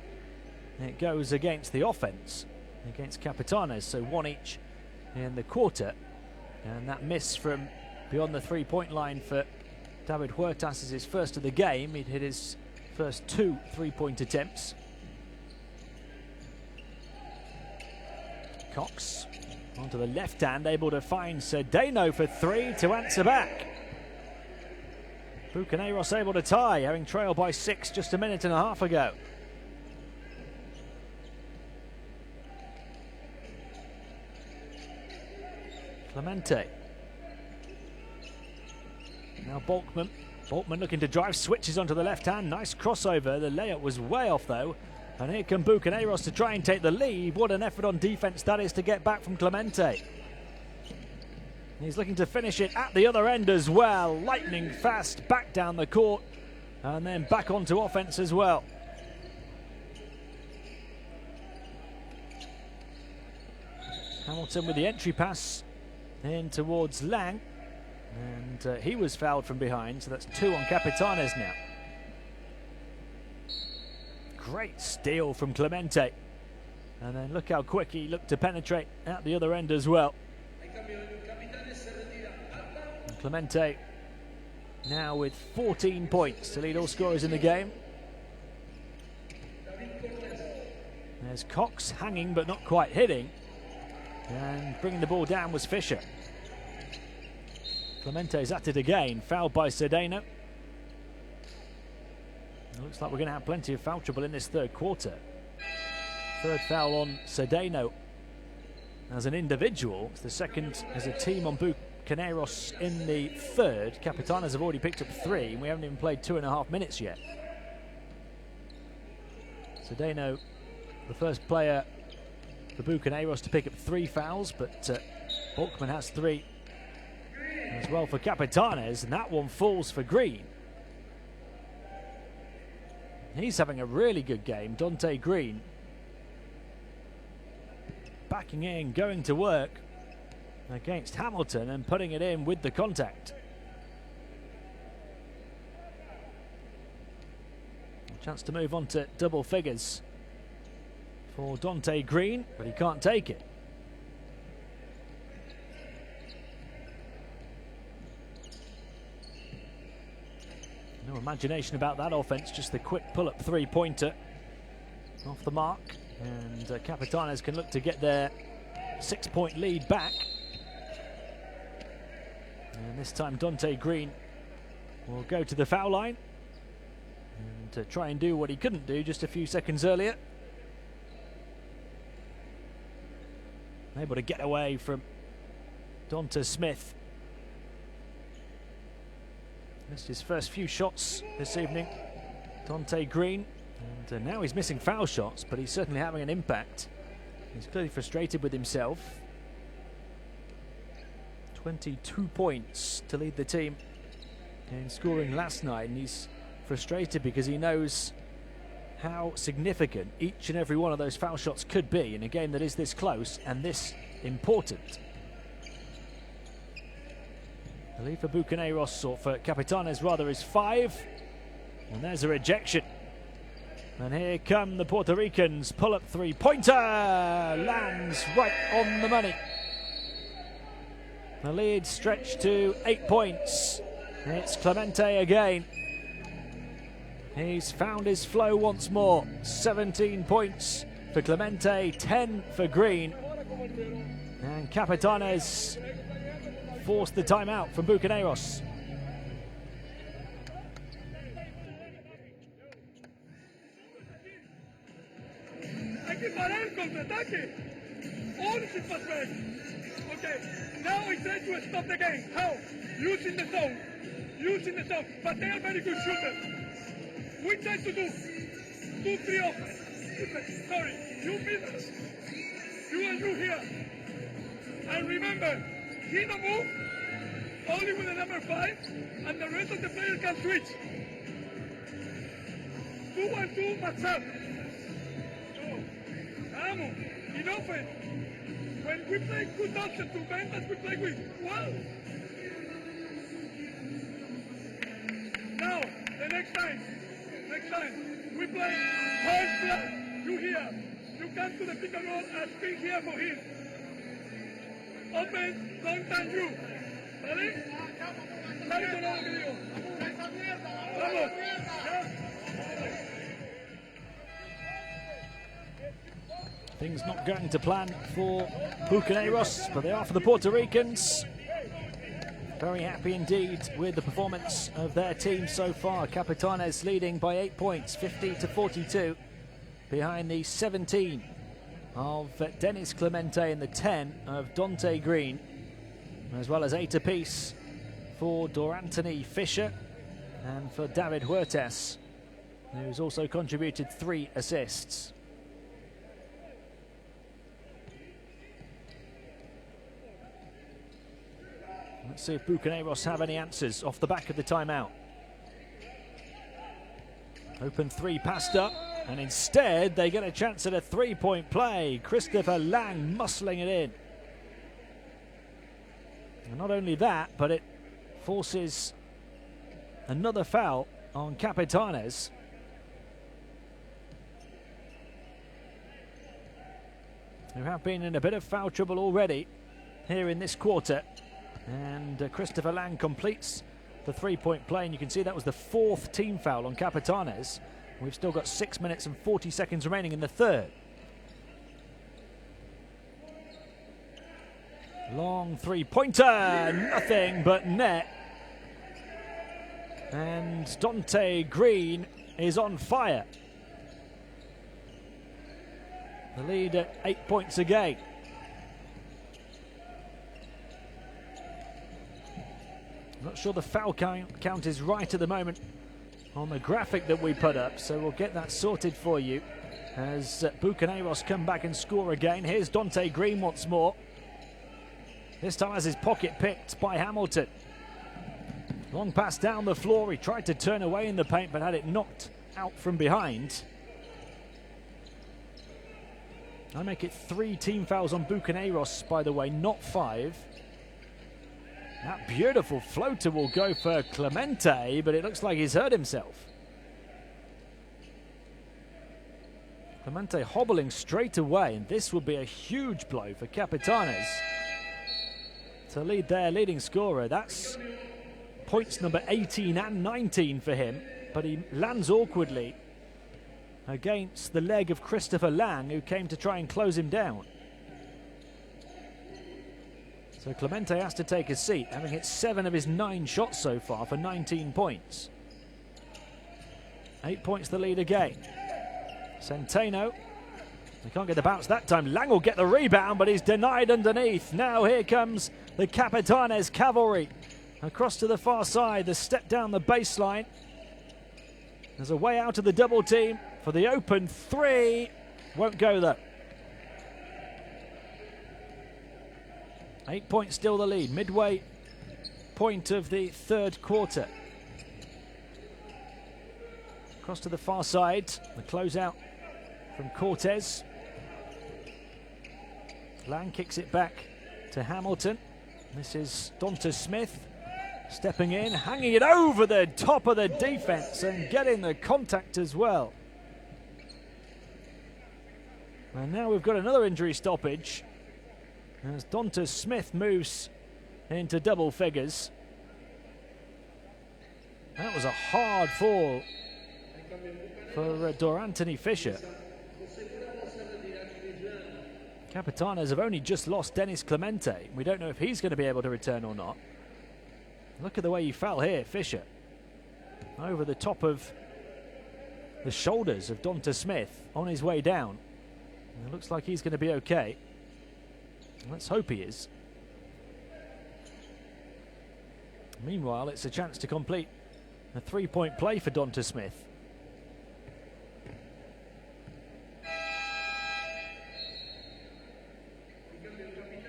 it goes against the offense, against Capitanes, so 1 each in the quarter. And that miss from beyond the 3-point line for David Huertas is his first of the game. He'd hit his first 2 3-point attempts. Cox onto the left hand, able to find Cedeno for 3 to answer back. Bucaneros able to tie, having trailed by 6 just 1.5 minutes ago. Clemente. Now Bolkman. Bolkman looking to drive, switches onto the left hand. Nice crossover. The layup was way off though. And here come Bucaneros to try and take the lead. What an effort on defense that is to get back from Clemente. He's looking to finish it at the other end as well. Lightning fast back down the court and then back onto offense as well. Hamilton with the entry pass in towards Lang, and he was fouled from behind, so that's 2 on Capitanes now. Great steal from Clemente, and then look how quick he looked to penetrate at the other end as well. And Clemente now with 14 points to lead all scorers in the game. There's Cox hanging but not quite hitting. And bringing the ball down was Fisher. Clemente's at it again, fouled by Cedeno. Looks like we're going to have plenty of foul trouble in this third quarter. Third foul on Cedeno as an individual. It's the second as a team on Bucaneros in the third. Capitanes have already picked up 3, and we haven't even played 2.5 minutes yet. Cedeno, the first player for Bucaneros to pick up 3 fouls, but Balkman has 3 as well for Capitanes, and that one falls for Green. He's having a really good game, Dante Green. Backing in, going to work against Hamilton and putting it in with the contact. A chance to move on to double figures for Dante Green, but he can't take it. No imagination about that offense, just the quick pull-up three-pointer off the mark. And Capitanes can look to get their 6-point lead back. And this time Dante Green will go to the foul line and try and do what he couldn't do just a few seconds earlier. Able to get away from Donta Smith. Missed his first few shots this evening, Dante Green. And now he's missing foul shots, but he's certainly having an impact. He's clearly frustrated with himself. 22 points to lead the team in scoring last night, and he's frustrated because he knows how significant each and every one of those foul shots could be in a game that is this close and this important. The lead for Bucaneros, or for Capitanes rather, is 5. And there's a rejection. And here come the Puerto Ricans. Pull-up three-pointer lands right on the money. The lead stretched to 8 points. It's Clemente again. He's found his flow once more. 17 points for Clemente, 10 for Green. And Capitanes forced the timeout from Bucaneros. Hay que parar el contraataque. Ownership was red. Okay, now I try to stop the game. How? Using the zone. Using the zone. But they are very good shooters. We try to do 2-3 offense. Sorry, you miss us. You and you here. And remember, he no move, only with the number 5, and the rest of the players can switch. 2-1-2, what's up? Vamos, in offense. When we play good options to Ventas, we play with 12. Now, the next time, we play hard flat. You here. You come to the pick and roll and speak here for him. Open, don't touch you. ¿Vale? ¿Sabes con lo que digo? Vamos. Things not going to plan for Bucaneros, but they are for the Puerto Ricans. Very happy indeed with the performance of their team so far. Capitanes leading by 8 points, 50-42, behind the 17 of Dennis Clemente and the 10 of Dante Green, as well as 8 apiece for Dorantony Fisher and for David Huertas, who's also contributed 3 assists. Let's see if Bucaneros have any answers off the back of the timeout. Open 3 passed up, and instead they get a chance at a 3-point play. Christopher Lang muscling it in. And not only that, but it forces another foul on Capitanes. Who have been in a bit of foul trouble already here in this quarter. And Christopher Lang completes the 3-point play, and you can see that was the 4th team foul on Capitanes. We've still got 6 minutes and 40 seconds remaining in the third. Long three-pointer, nothing but net. And Dante Green is on fire. The lead at 8 points again. Not sure the foul count is right at the moment on the graphic that we put up, so we'll get that sorted for you as Bucaneros come back and score again. Here's Dante Green once more. This time has his pocket picked by Hamilton. Long pass down the floor. He tried to turn away in the paint but had it knocked out from behind. I make it 3 team fouls on Bucaneros, by the way, not 5. That beautiful floater will go for Clemente, but it looks like he's hurt himself. Clemente hobbling straight away, and this will be a huge blow for Capitanes to lead their leading scorer. That's points number 18 and 19 for him, but he lands awkwardly against the leg of Christopher Lang, who came to try and close him down. So Clemente has to take a seat, having hit 7 of his 9 shots so far for 19 points. 8 points the lead again. Centeno, they can't get the bounce that time. Lang will get the rebound, but he's denied underneath. Now here comes the Capitanes cavalry. Across to the far side, the step down the baseline. There's a way out of the double team for the open 3. Won't go though. 8 points still the lead. Midway point of the third quarter. Across to the far side. The closeout from Cortez. Lang kicks it back to Hamilton. This is Dante Smith stepping in, hanging it over the top of the defense and getting the contact as well. And now we've got another injury stoppage as Dante Smith moves into double figures. That was a hard fall for Anthony Fisher. Capitanes have only just lost Dennis Clemente. We don't know if he's going to be able to return or not. Look at the way he fell here, Fisher. Over the top of the shoulders of Dante Smith on his way down. And it looks like he's going to be okay. Let's hope he is. Meanwhile, it's a chance to complete a 3-point play for Dante Smith.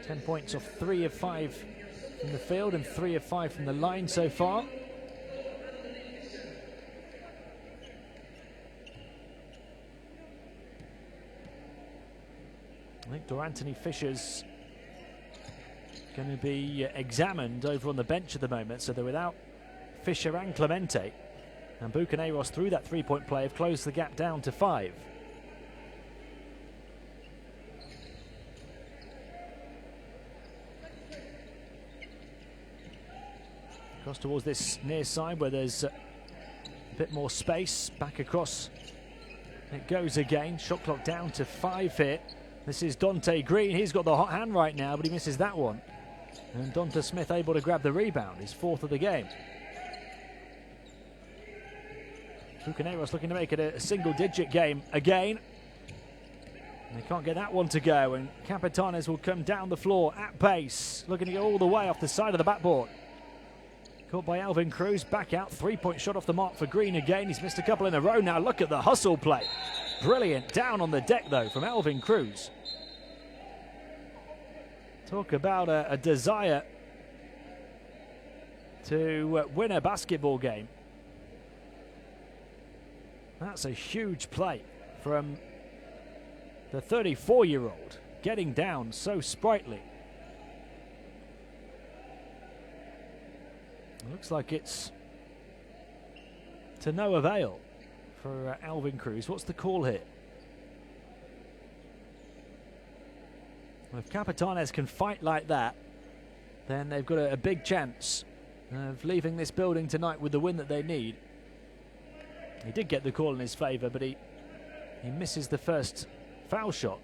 Ten points off 3 of 5 from the field and 3 of 5 from the line so far. I think Anthony Fisher's going to be examined over on the bench at the moment, so they're without Fisher and Clemente. And Bucaneros, through that 3-point play, have closed the gap down to 5. Across towards this near side where there's a bit more space. Back across it goes again. Shot clock down to 5 here. This is Dante Green. He's got the hot hand right now, but he misses that one. And Dante Smith able to grab the rebound. His 4th of the game. Bucaneros looking to make it a single-digit game again. And they can't get that one to go. And Capitanes will come down the floor at pace, looking to go all the way off the side of the backboard. Caught by Alvin Cruz, back out, 3-point shot off the mark for Green again. He's missed a couple in a row now. Look at the hustle play. Brilliant. Down on the deck, though, from Alvin Cruz. Talk about a desire to win a basketball game. That's a huge play from the 34-year-old, getting down so sprightly. Looks like it's to no avail for Alvin Cruz. What's the call here? Well, if Capitanes can fight like that, then they've got a big chance of leaving this building tonight with the win that they need. He did get the call in his favour, but he misses the first foul shot.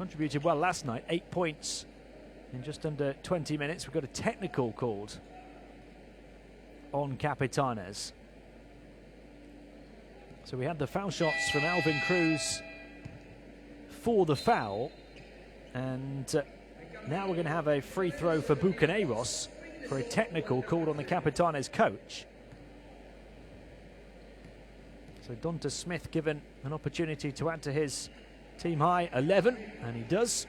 contributed well last night, 8 points in just under 20 minutes. We've got a technical called on Capitanes. So we had the foul shots from Alvin Cruz for the foul, and now we're going to have a free throw for Bucaneros for a technical called on the Capitanes coach. So Donta Smith given an opportunity to add to his team high 11, and he does.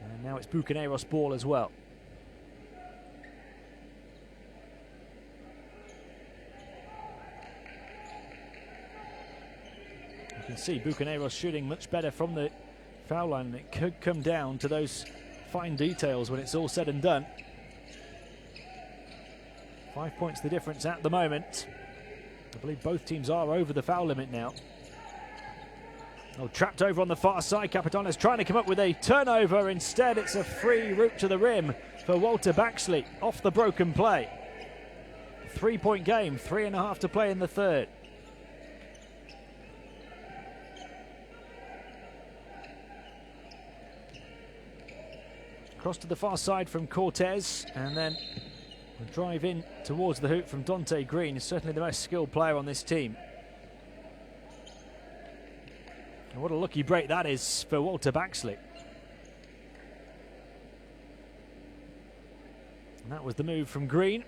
And now it's Bucaneros ball as well. You can see Bucaneros shooting much better from the foul line. It could come down to those fine details when it's all said and done. 5 points the difference at the moment. I believe both teams are over the foul limit now. Oh, trapped over on the far side. Capitanes trying to come up with a turnover. Instead, it's a free route to the rim for Walter Baxley off the broken play. 3-point game, 3.5 to play in the third. Cross to the far side from Cortez, and then a drive in towards the hoop from Dante Green. Is certainly the most skilled player on this team. And what a lucky break that is for Walter Baxley. And that was the move from Green.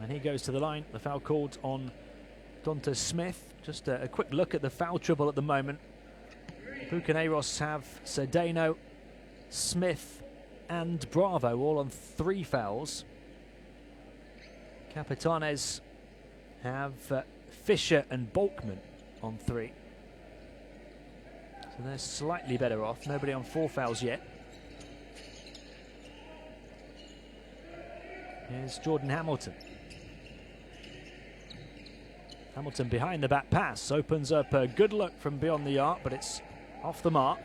And he goes to the line. The foul called on Donta Smith. Just a quick look at the foul trouble at the moment. Bucaneros have Cedeno, Smith and Bravo all on 3 fouls. Capitanes have Fisher and Balkman on 3. So they're slightly better off. Nobody on 4 fouls yet. Here's Jordan Hamilton. Hamilton behind the back pass. Opens up a good look from beyond the arc, but it's off the mark.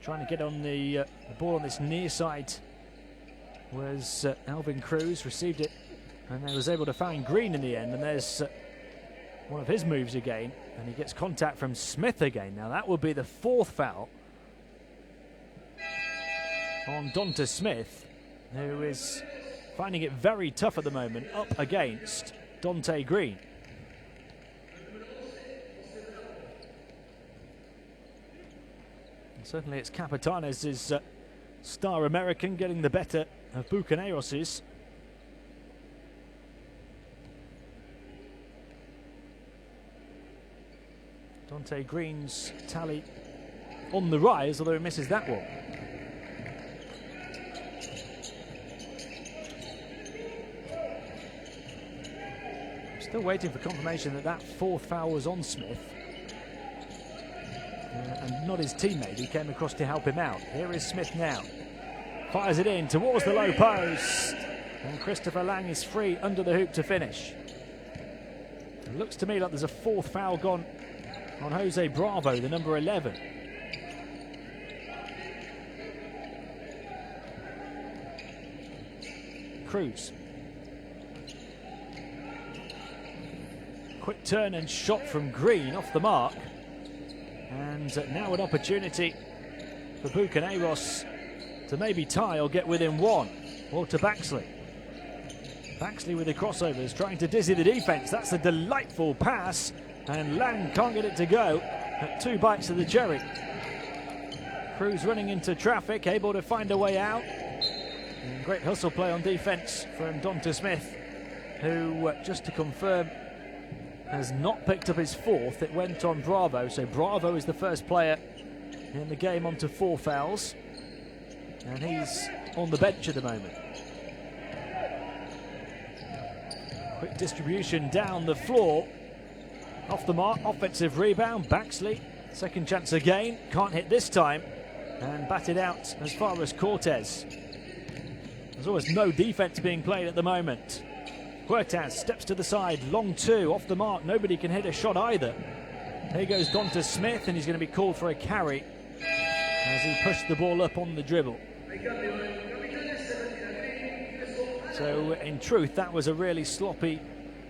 Trying to get on the ball on this near side was Alvin Cruz. Received it and was able to find Green in the end. And there's one of his moves again. And he gets contact from Smith again. Now that will be the 4th foul on Donta Smith, who is finding it very tough at the moment up against Dante Green. And certainly it's Capitanes' star American getting the better of Bucaneros'. Dante Green's tally on the rise, although he misses that one. Still waiting for confirmation that that 4th foul was on Smith and not his teammate who came across to help him out. Here is Smith now. Fires it in towards the low post, and Christopher Lang is free under the hoop to finish. It looks to me like there's a 4th foul gone on Jose Bravo, the number 11. Cruz. Quick turn and shot from Green off the mark. And now an opportunity for Bucaneros to maybe tie or get within 1. Walter Baxley. Baxley with the crossovers, trying to dizzy the defense. That's a delightful pass, and Lang can't get it to go at 2 bites of the cherry. Cruz running into traffic, able to find a way out. And great hustle play on defense from Donta Smith, who, just to confirm, has not picked up his 4th. It went on Bravo, so Bravo is the first player in the game onto 4 fouls, and he's on the bench at the moment. Quick distribution down the floor, off the mark, offensive rebound. Baxley, second chance again, can't hit this time, and batted out as far as Cortez. There's almost no defense being played at the moment. Huertas steps to the side, long 2, off the mark. Nobody can hit a shot either. Here goes Donta Smith, and he's going to be called for a carry as he pushed the ball up on the dribble. So in truth, that was a really sloppy,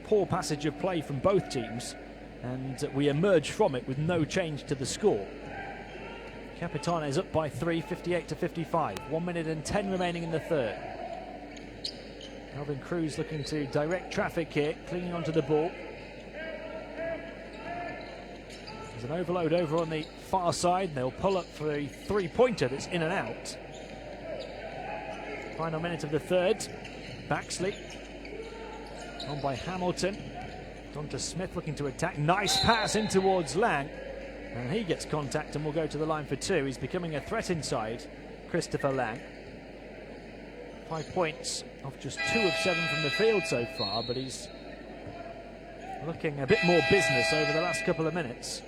poor passage of play from both teams, and we emerged from it with no change to the score. Capitanes up by 3, 58-55. 1 minute and 10 remaining in the third. Alvin Cruz looking to direct traffic here, clinging onto the ball. There's an overload over on the far side. They'll pull up for a three-pointer that's in and out. Final minute of the third. Baxley on by Hamilton. On to Smith looking to attack. Nice pass in towards Lang. And he gets contact and will go to the line for two. He's becoming a threat inside, Christopher Lang. 5 points off just 2 of 7 from the field so far, but he's looking a bit more business over the last couple of minutes.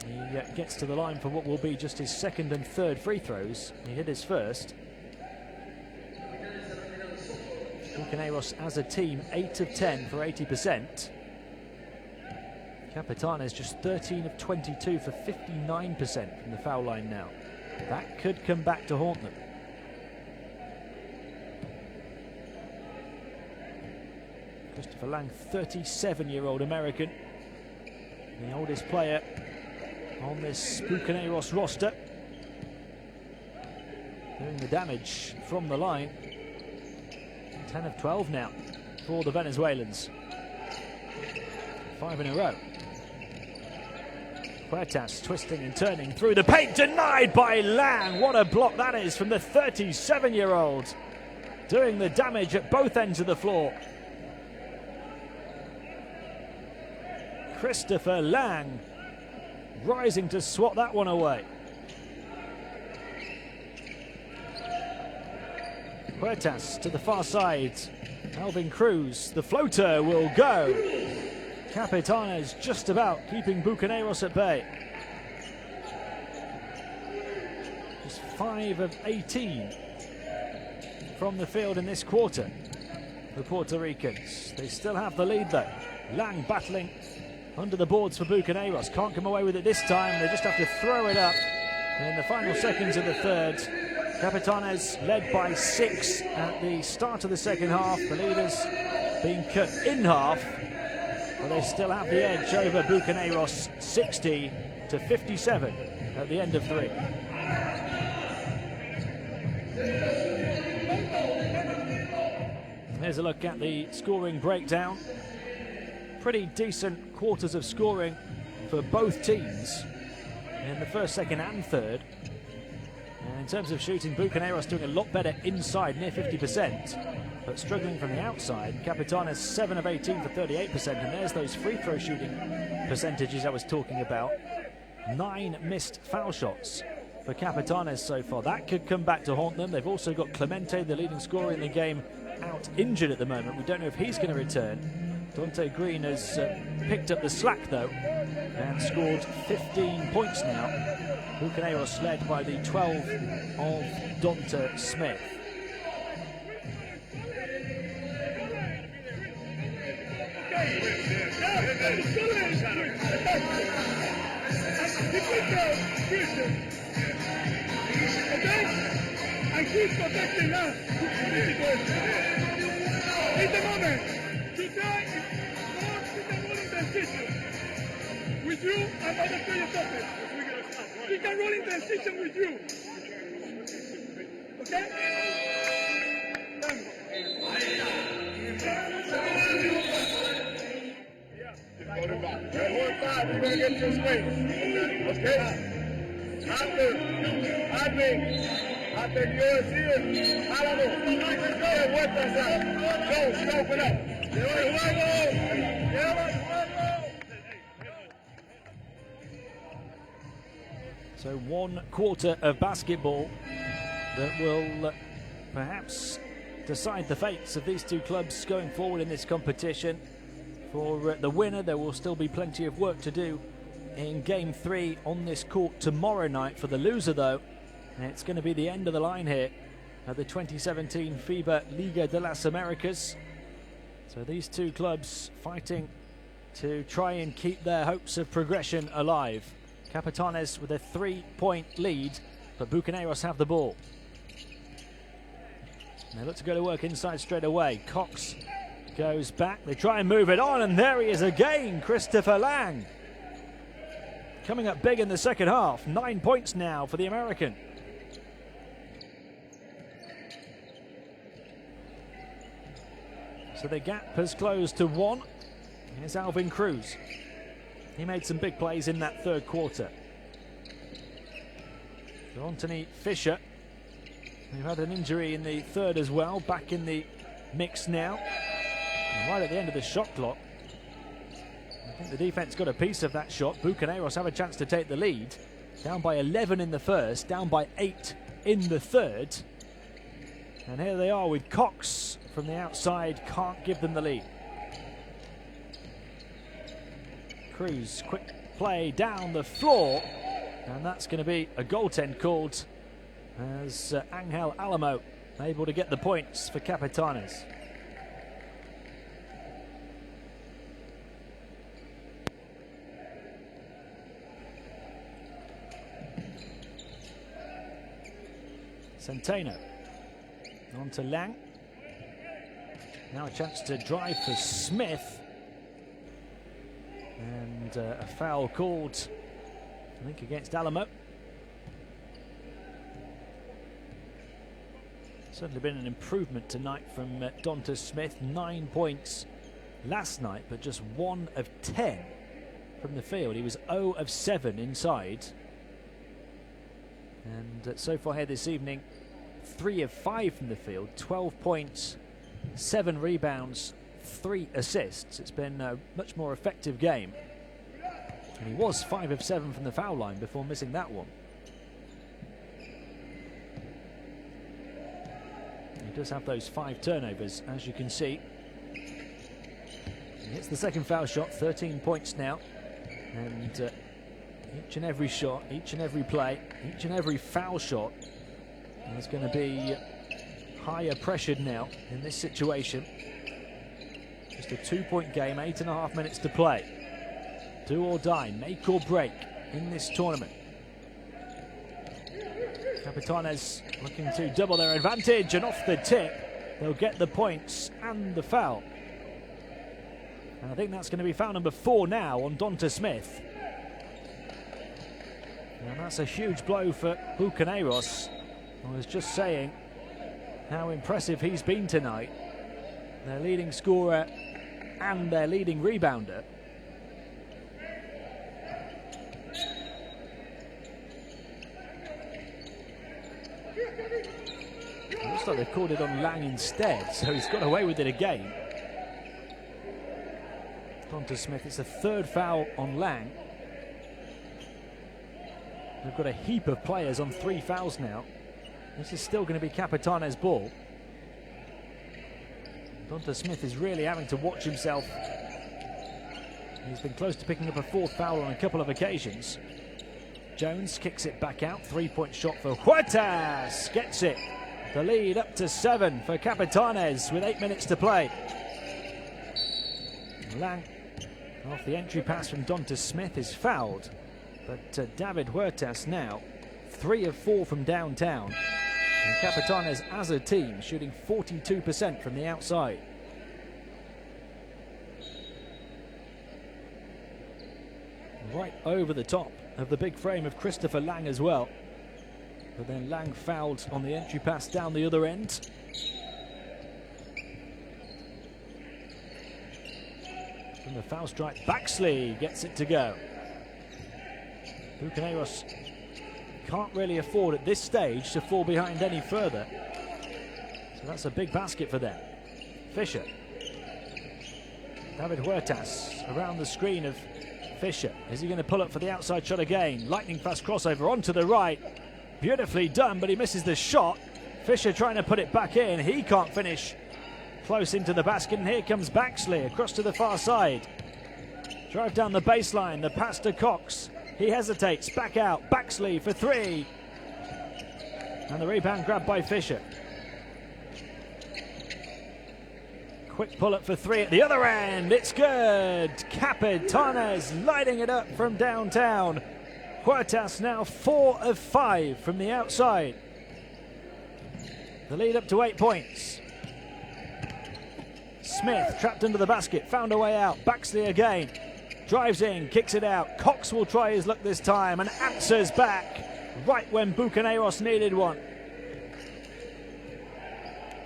He gets to the line for what will be just his second and third free throws. He hit his first. Bucaneros as a team, 8 of 10 for 80%. Capitanes just 13 of 22 for 59% from the foul line now. That could come back to haunt them. Christopher Lang, 37-year-old American, the oldest player on this Bucaneros roster, doing the damage from the line. 10 of 12 now for the Venezuelans. 5 in a row. Huertas twisting and turning through the paint, denied by Lang. What a block that is from the 37-year-old, doing the damage at both ends of the floor. Christopher Lang rising to swat that one away. Huertas to the far side. Alvin Cruz, the floater will go. Capitanes just about keeping Bucaneros at bay. Just 5 of 18 from the field in this quarter. The Puerto Ricans, they still have the lead though. Lang battling under the boards for Bucaneros. Can't come away with it this time. They just have to throw it up in the final seconds of the third. Capitanes led by 6 at the start of the second half. The leaders being cut in half, but they still have the edge over Bucaneros, 60-57 at the end of 3. Here's a look at the scoring breakdown. Pretty decent quarters of scoring for both teams in the first, second and third. And in terms of shooting, Bucaneros doing a lot better inside, near 50%, but struggling from the outside. Capitanes 7 of 18 for 38%, and there's those free throw shooting percentages I was talking about. 9 missed foul shots for Capitanes so far. That could come back to haunt them. They've also got Clemente, the leading scorer in the game, out injured at the moment. We don't know if he's going to return. Dante Green has picked up the slack though and scored 15 points now. Bucaneros led by the 12 of Donta Smith. And keep protecting us. It's the moment to try more to the rolling transition with you and other players open. We can roll in transition with you. Okay? We're gonna get your space. Okay? After you see it, hágalo. De vuelta, go, open up. Lleva el juego. So 1 quarter of basketball that will perhaps decide the fates of these two clubs going forward in this competition. For the winner, there will still be plenty of work to do in Game 3 on this court tomorrow night. For the loser, though, it's going to be the end of the line here at the 2017 FIBA Liga de las Americas. So these two clubs fighting to try and keep their hopes of progression alive. Capitanes with a 3-point lead, but Bucaneros have the ball. They look to go to work inside straight away. Cox goes back. They try and move it on, and there he is again, Christopher Lang. Coming up big in the second half. 9 points now for the American. So the gap has closed to 1. Here's Alvin Cruz. He made some big plays in that third quarter. So Anthony Fisher, who had an injury in the third as well, back in the mix now. And right at the end of the shot clock, I think the defense got a piece of that shot. Bucaneros have a chance to take the lead. Down by 11 in the first, down by 8 in the third. And here they are with Cox from the outside, can't give them the lead. Cruz, quick play down the floor, and that's going to be a goaltend called as Angel Alamo able to get the points for Capitanes. Centeno on to Lang. Now a chance to drive for Smith. And a foul called, I think, against Alamo. Certainly been an improvement tonight from Donta Smith. 9 points last night, but just 1 of 10 from the field. He was 0 of 7 inside. And so far here this evening, 3 of 5 from the field. 12 points, 7 rebounds, 3 assists. It's been a much more effective game. And he was 5 of 7 from the foul line before missing that one. He does have those 5 turnovers, as you can see. He hits the second foul shot, 13 points now. And each and every shot, each and every play, each and every foul shot is going to be higher pressured now in this situation. Just a 2-point game, 8.5 minutes to play. Do or die, make or break in this tournament. Capitanes looking to double their advantage, and off the tip, they'll get the points and the foul. And I think that's going to be foul number 4 now on Donta Smith. And that's a huge blow for Bucaneros. I was just saying how impressive he's been tonight. Their leading scorer and their leading rebounder. It looks like they've called it on Lang instead, so he's got away with it again. Donta Smith, it's the 3rd foul on Lang. They've got a heap of players on 3 fouls now. This is still going to be Capitanes' ball. Donta Smith is really having to watch himself. He's been close to picking up a 4th foul on a couple of occasions. Jones kicks it back out. 3-point shot for Huertas. Gets it. The lead up to 7 for Capitanes with 8 minutes to play. Lang, off the entry pass from Donta Smith, is fouled. But David Huertas now 3 of 4 from downtown. And Capitanes as a team shooting 42% from the outside. Right over the top of the big frame of Christopher Lang as well. But then Lang fouled on the entry pass down the other end. From the foul stripe, Baxley gets it to go. Bucaneros can't really afford at this stage to fall behind any further. So that's a big basket for them. Fisher. David Huertas around the screen of Fisher. Is he going to pull up for the outside shot again? Lightning fast crossover onto the right. Beautifully done, but he misses the shot. Fisher trying to put it back in. He can't finish close into the basket, and here comes Baxley across to the far side. Drive down the baseline, the pass to Cox. He hesitates, back out, Baxley for 3. And the rebound grabbed by Fisher. Quick pull-up for 3 at the other end. It's good. Capitanes lighting it up from downtown. Huertas now 4 of 5 from the outside. The lead up to 8 points. Smith trapped under the basket, found a way out. Baxley again. Drives in, kicks it out. Cox will try his luck this time and answers back right when Bucaneros needed one.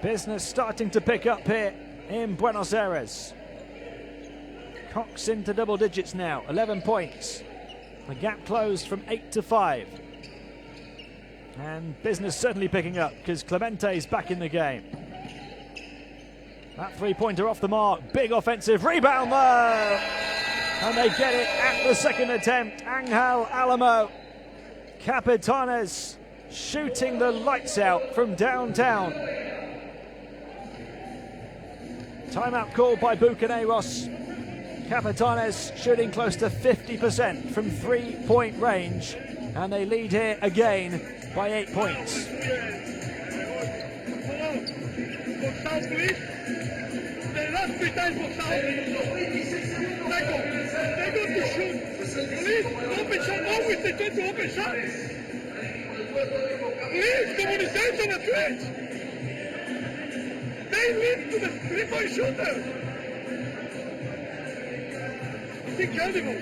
Business starting to pick up here in Buenos Aires. Cox into double digits now, 11 points. The gap closed from 8 to 5. And business certainly picking up because Clemente's back in the game. That three-pointer off the mark. Big offensive rebound though. And they get it at the second attempt. Angel Alamo. Capitanes shooting the lights out from downtown. Timeout called by Bucaneros. Capitanes shooting close to 50% from three-point range. And they lead here again by 8 points. The last 3 times for South. They're going to shoot. Please, open shot. Always they try to open shots. Please, communication at range. They lead to the 3-point shooter. It's incredible.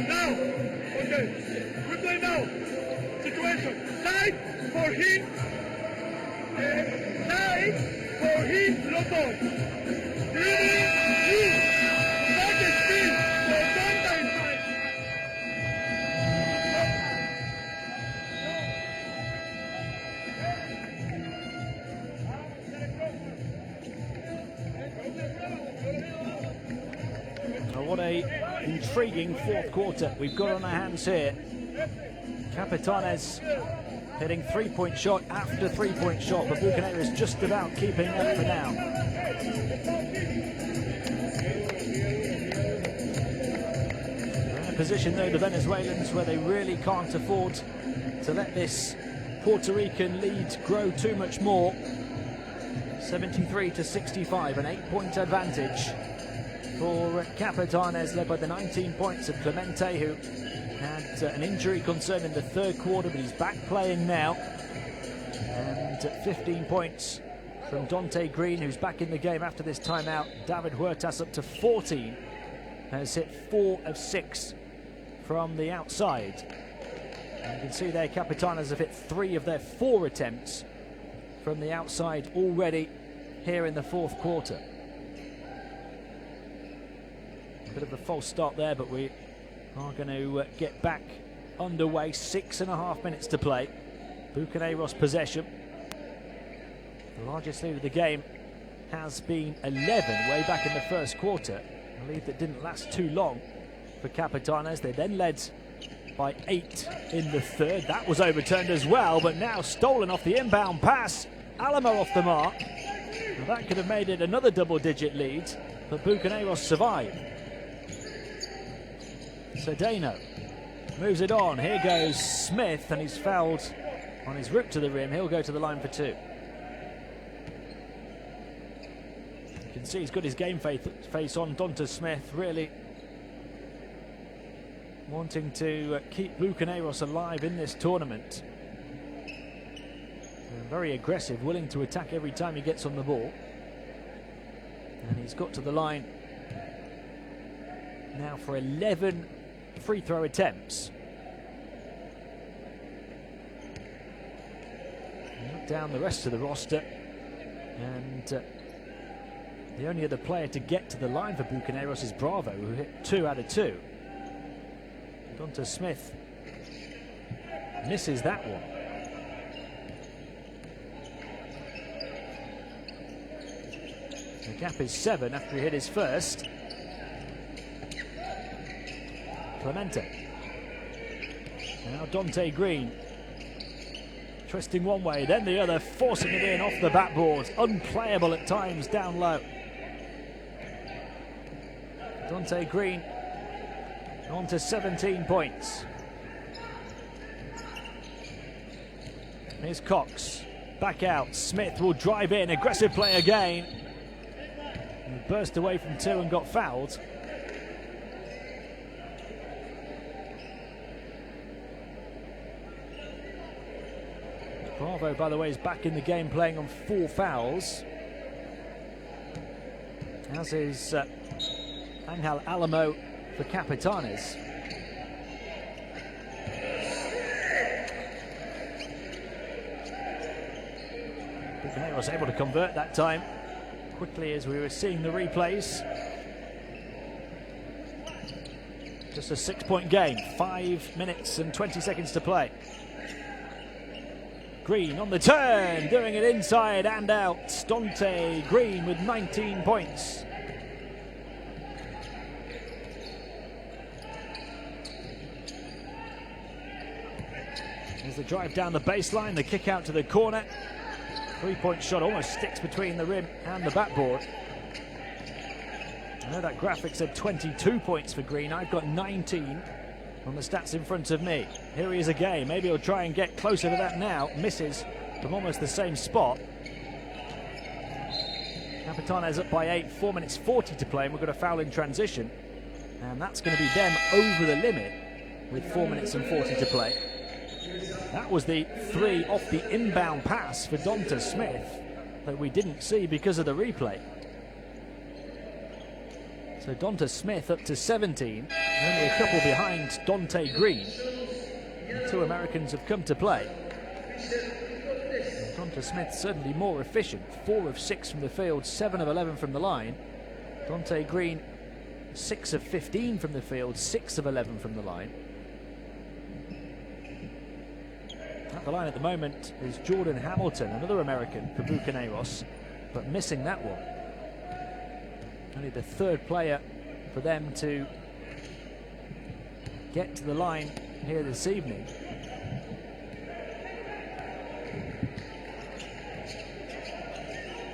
Now, okay, we play now. Situation. Side for him. Side for him, no ball. Dribbling, back and spin, for Donta inside. Well, what a intriguing fourth quarter we've got on our hands here. Capitanes hitting three-point shot after three-point shot, but Bucaneros just about keeping up for now. They're in a position though, the Venezuelans, where they really can't afford to let this Puerto Rican lead grow too much more. 73 to 65, an 8-point advantage for Capitanes, led by the 19 points of Clemente, who had an injury concern in the third quarter, but he's back playing now. And 15 points from Dante Green, who's back in the game after this timeout. David Huertas up to 14, has hit 4 of 6 from the outside. And you can see there Capitanes have hit 3 of their 4 attempts from the outside already here in the fourth quarter. A bit of a false start there, but we are going to get back underway. 6.5 minutes to play. Bucaneros possession. The largest lead of the game has been 11 way back in the first quarter. A lead that didn't last too long for Capitanes. They then led by 8 in the third. That was overturned as well, but now stolen off the inbound pass. Alamo off the mark. Well, that could have made it another double-digit lead, but Bucaneros survived. Cedeno moves it on. Here goes Smith, and he's fouled on his route to the rim. He'll go to the line for 2. You can see he's got his game face on. Donta Smith really wanting to keep Bucaneros alive in this tournament. Very aggressive, willing to attack every time he gets on the ball. And he's got to the line now for 11 free throw attempts. Look down the rest of the roster, and the only other player to get to the line for Bucaneros is Bravo, who hit 2 out of 2. Donta Smith misses that one. The gap is 7 after he hit his first. Clemente. Now Dante Green. Twisting one way, then the other, forcing it in off the backboard. Unplayable at times down low. Dante Green on to 17 points. Here's Cox. Back out. Smith will drive in. Aggressive play again. He burst away from 2 and got fouled. Bravo, by the way, is back in the game playing on 4 fouls. As is Angel Alamo for Capitanes. Bucaneros able to convert that time quickly as we were seeing the replays. Just a 6-point game, 5 minutes and 20 seconds to play. Green on the turn, doing it inside and out. Dante Green with 19 points. There's the drive down the baseline, the kick out to the corner. 3-point shot almost sticks between the rim and the backboard. I know that graphic said 22 points for Green. I've got 19 on the stats in front of me. Here he is again. Maybe he'll try and get closer to that now. Misses from almost the same spot. Capitanes up by 8, 4 minutes 40 to play, and we've got a foul in transition. And that's going to be them over the limit with 4 minutes and 40 to play. That was the 3 off the inbound pass for Donta Smith that we didn't see because of the replay. So Donta Smith up to 17, only a couple behind Dante Green. The 2 Americans have come to play. Donta Smith certainly more efficient, 4 of 6 from the field, 7 of 11 from the line. Dante Green, 6 of 15 from the field, 6 of 11 from the line. At the line at the moment is Jordan Hamilton, another American for Bucaneros, but missing that one. Only the 3rd player for them to get to the line here this evening.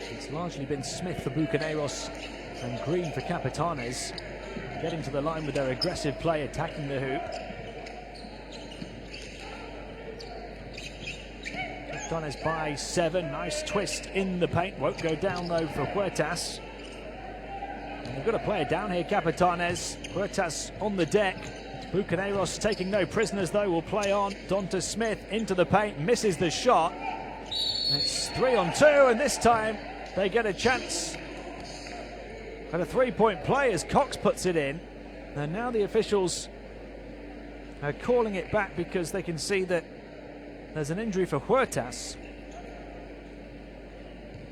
It's largely been Smith for Bucaneros and Green for Capitanes, getting to the line with their aggressive play, attacking the hoop. Capitanes by 7, nice twist in the paint, won't go down though for Huertas. And they've got a player down here, Capitanes. Huertas on the deck. Bucaneros taking no prisoners though, will play on. Donta Smith into the paint, misses the shot. It's 3 on 2, and this time they get a chance at a 3-point play as Cox puts it in. And now the officials are calling it back because they can see that there's an injury for Huertas.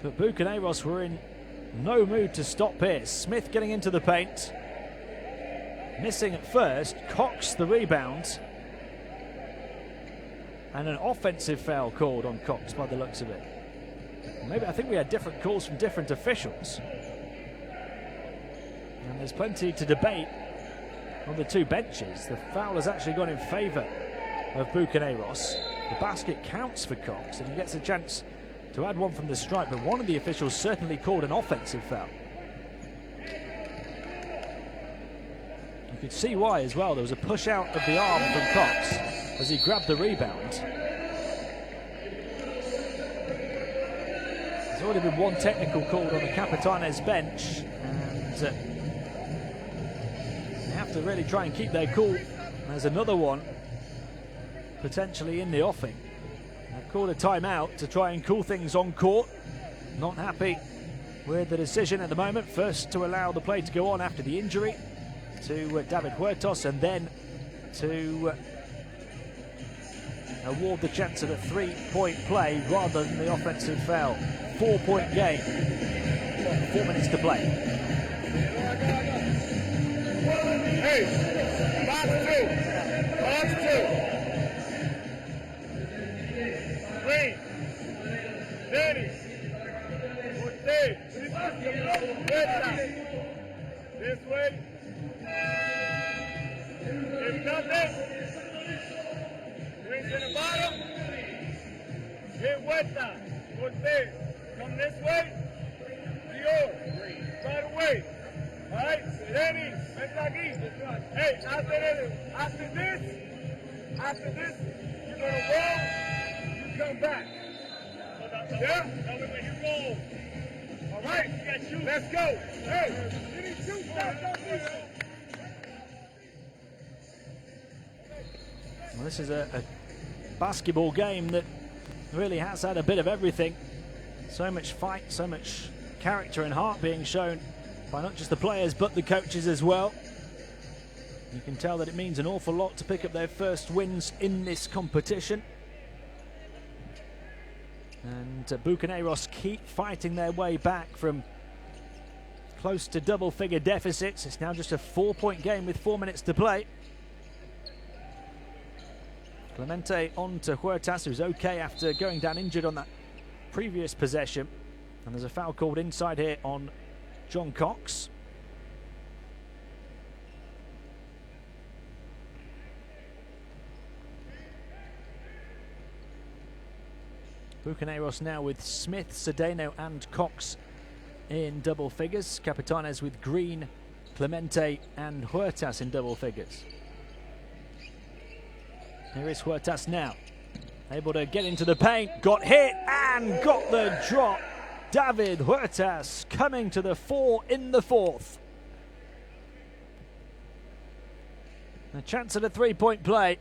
But Bucaneros were in no mood to stop here. Smith getting into the paint. Missing at first. Cox the rebound. And an offensive foul called on Cox by the looks of it. Maybe I think we had different calls from different officials. And there's plenty to debate on the 2 benches. The foul has actually gone in favour of Bucaneros. The basket counts for Cox and he gets a chance to add one from the stripe, but one of the officials certainly called an offensive foul. You could see why as well. There was a push out of the arm from Cox as he grabbed the rebound. There's already been 1 technical called on the Capitanes bench, and they have to really try and keep their cool. There's another one potentially in the offing. They've called a timeout to try and cool things on court. Not happy with the decision at the moment. First to allow the play to go on after the injury to David Huertas, and then to award the chance of a 3-point play rather than the offensive foul. 4-point game, 4 minutes to play. Hey, box 2. Green, Dennis, Ortega, this way. If nothing, Green to the bottom. Hit Huerta, Ortega, come this way. Dior, right away. All right, Dennis, vente aquí. Hey, after this, you're gonna roll. Come back. Yeah? Now when you roll. All right, let's go. Hey, well, this is a basketball game that really has had a bit of everything. So much fight, so much character and heart being shown by not just the players but the coaches as well. You can tell that it means an awful lot to pick up their first wins in this competition. And Bucaneros keep fighting their way back from close to double-figure deficits. It's now just a 4-point game with 4 minutes to play. Clemente on to Huertas, who's okay after going down injured on that previous possession. And there's a foul called inside here on John Cox. Bucaneros now with Smith, Cedeno and Cox in double figures. Capitanes with Green, Clemente and Huertas in double figures. Here is Huertas now, able to get into the paint, got hit and got the drop. David Huertas coming to the fore in the fourth. A chance at a three-point play.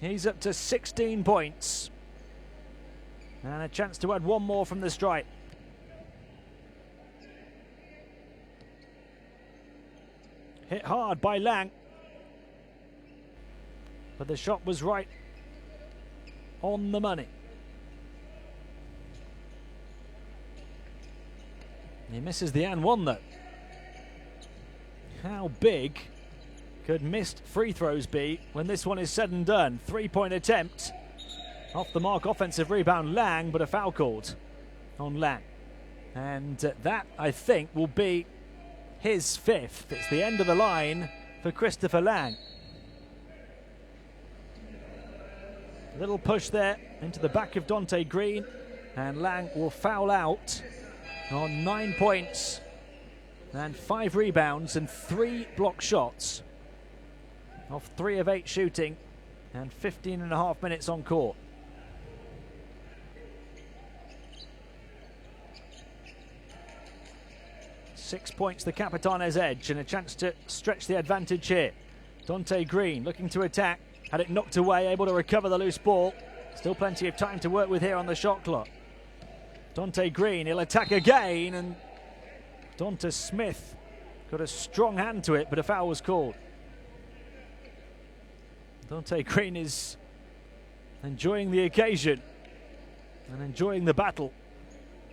He's up to 16 points. And a chance to add one more from the strike. Hit hard by Lang. But the shot was right on the money. He misses the and one though. How big could missed free throws be when this one is said and done? 3-point attempt. Off the mark, offensive rebound, Lang, but a foul called on Lang. And that, I think, will be his fifth. It's the end of the line for Christopher Lang. A little push there into the back of Dante Green, and Lang will foul out on 9 points and 5 rebounds and 3 block shots off 3 of 8 shooting and 15.5 minutes on court. Six points the Capitanes' edge and a chance to stretch the advantage here. Dante Green looking to attack, had it knocked away, able to recover the loose ball. Still plenty of time to work with here on the shot clock. Dante Green, he'll attack again, and Donta Smith got a strong hand to it, but a foul was called. Dante Green is enjoying the occasion and enjoying the battle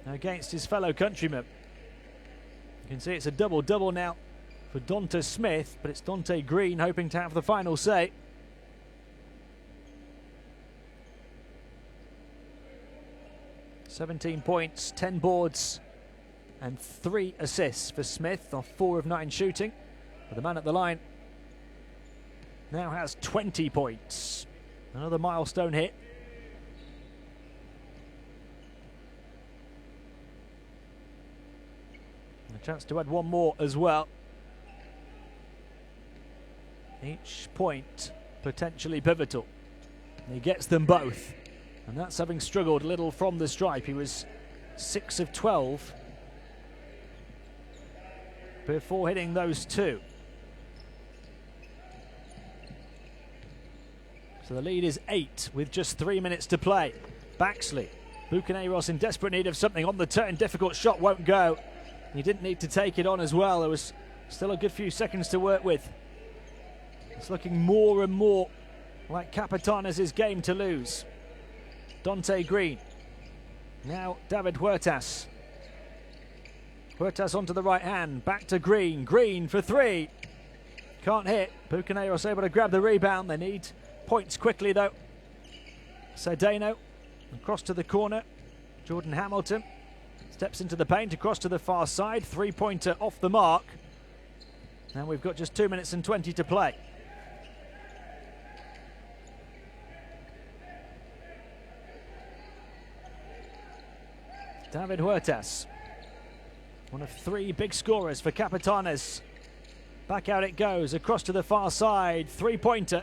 against his fellow countrymen. You can see it's a double-double now for Donta Smith, but it's Dante Green hoping to have the final say. "17 points, 10 boards and 3 assists for Smith off 4 of 9 shooting. But the man at the line now has 20 points. Another milestone hit. And a chance to add one more as well. Each point potentially pivotal. And he gets them both. And that's having struggled a little from the stripe. He was 6 of 12 before hitting those 2. So the lead is 8 with just 3 minutes to play. Baxley, Bucaneros in desperate need of something on the turn. Difficult shot won't go. He didn't need to take it on as well. There was still a good few seconds to work with. It's looking more and more like Capitanes' game to lose. Dante Green. Now David Huertas. Huertas onto the right hand. Back to Green. Green for 3. Can't hit. Bucaneros able to grab the rebound. They need points quickly though. Cedeno across to the corner. Jordan Hamilton steps into the paint across to the far side. 3-pointer off the mark. And we've got just 2 minutes and 20 to play. David Huertas, one of 3 big scorers for Capitanes. Back out it goes, across to the far side, 3-pointer.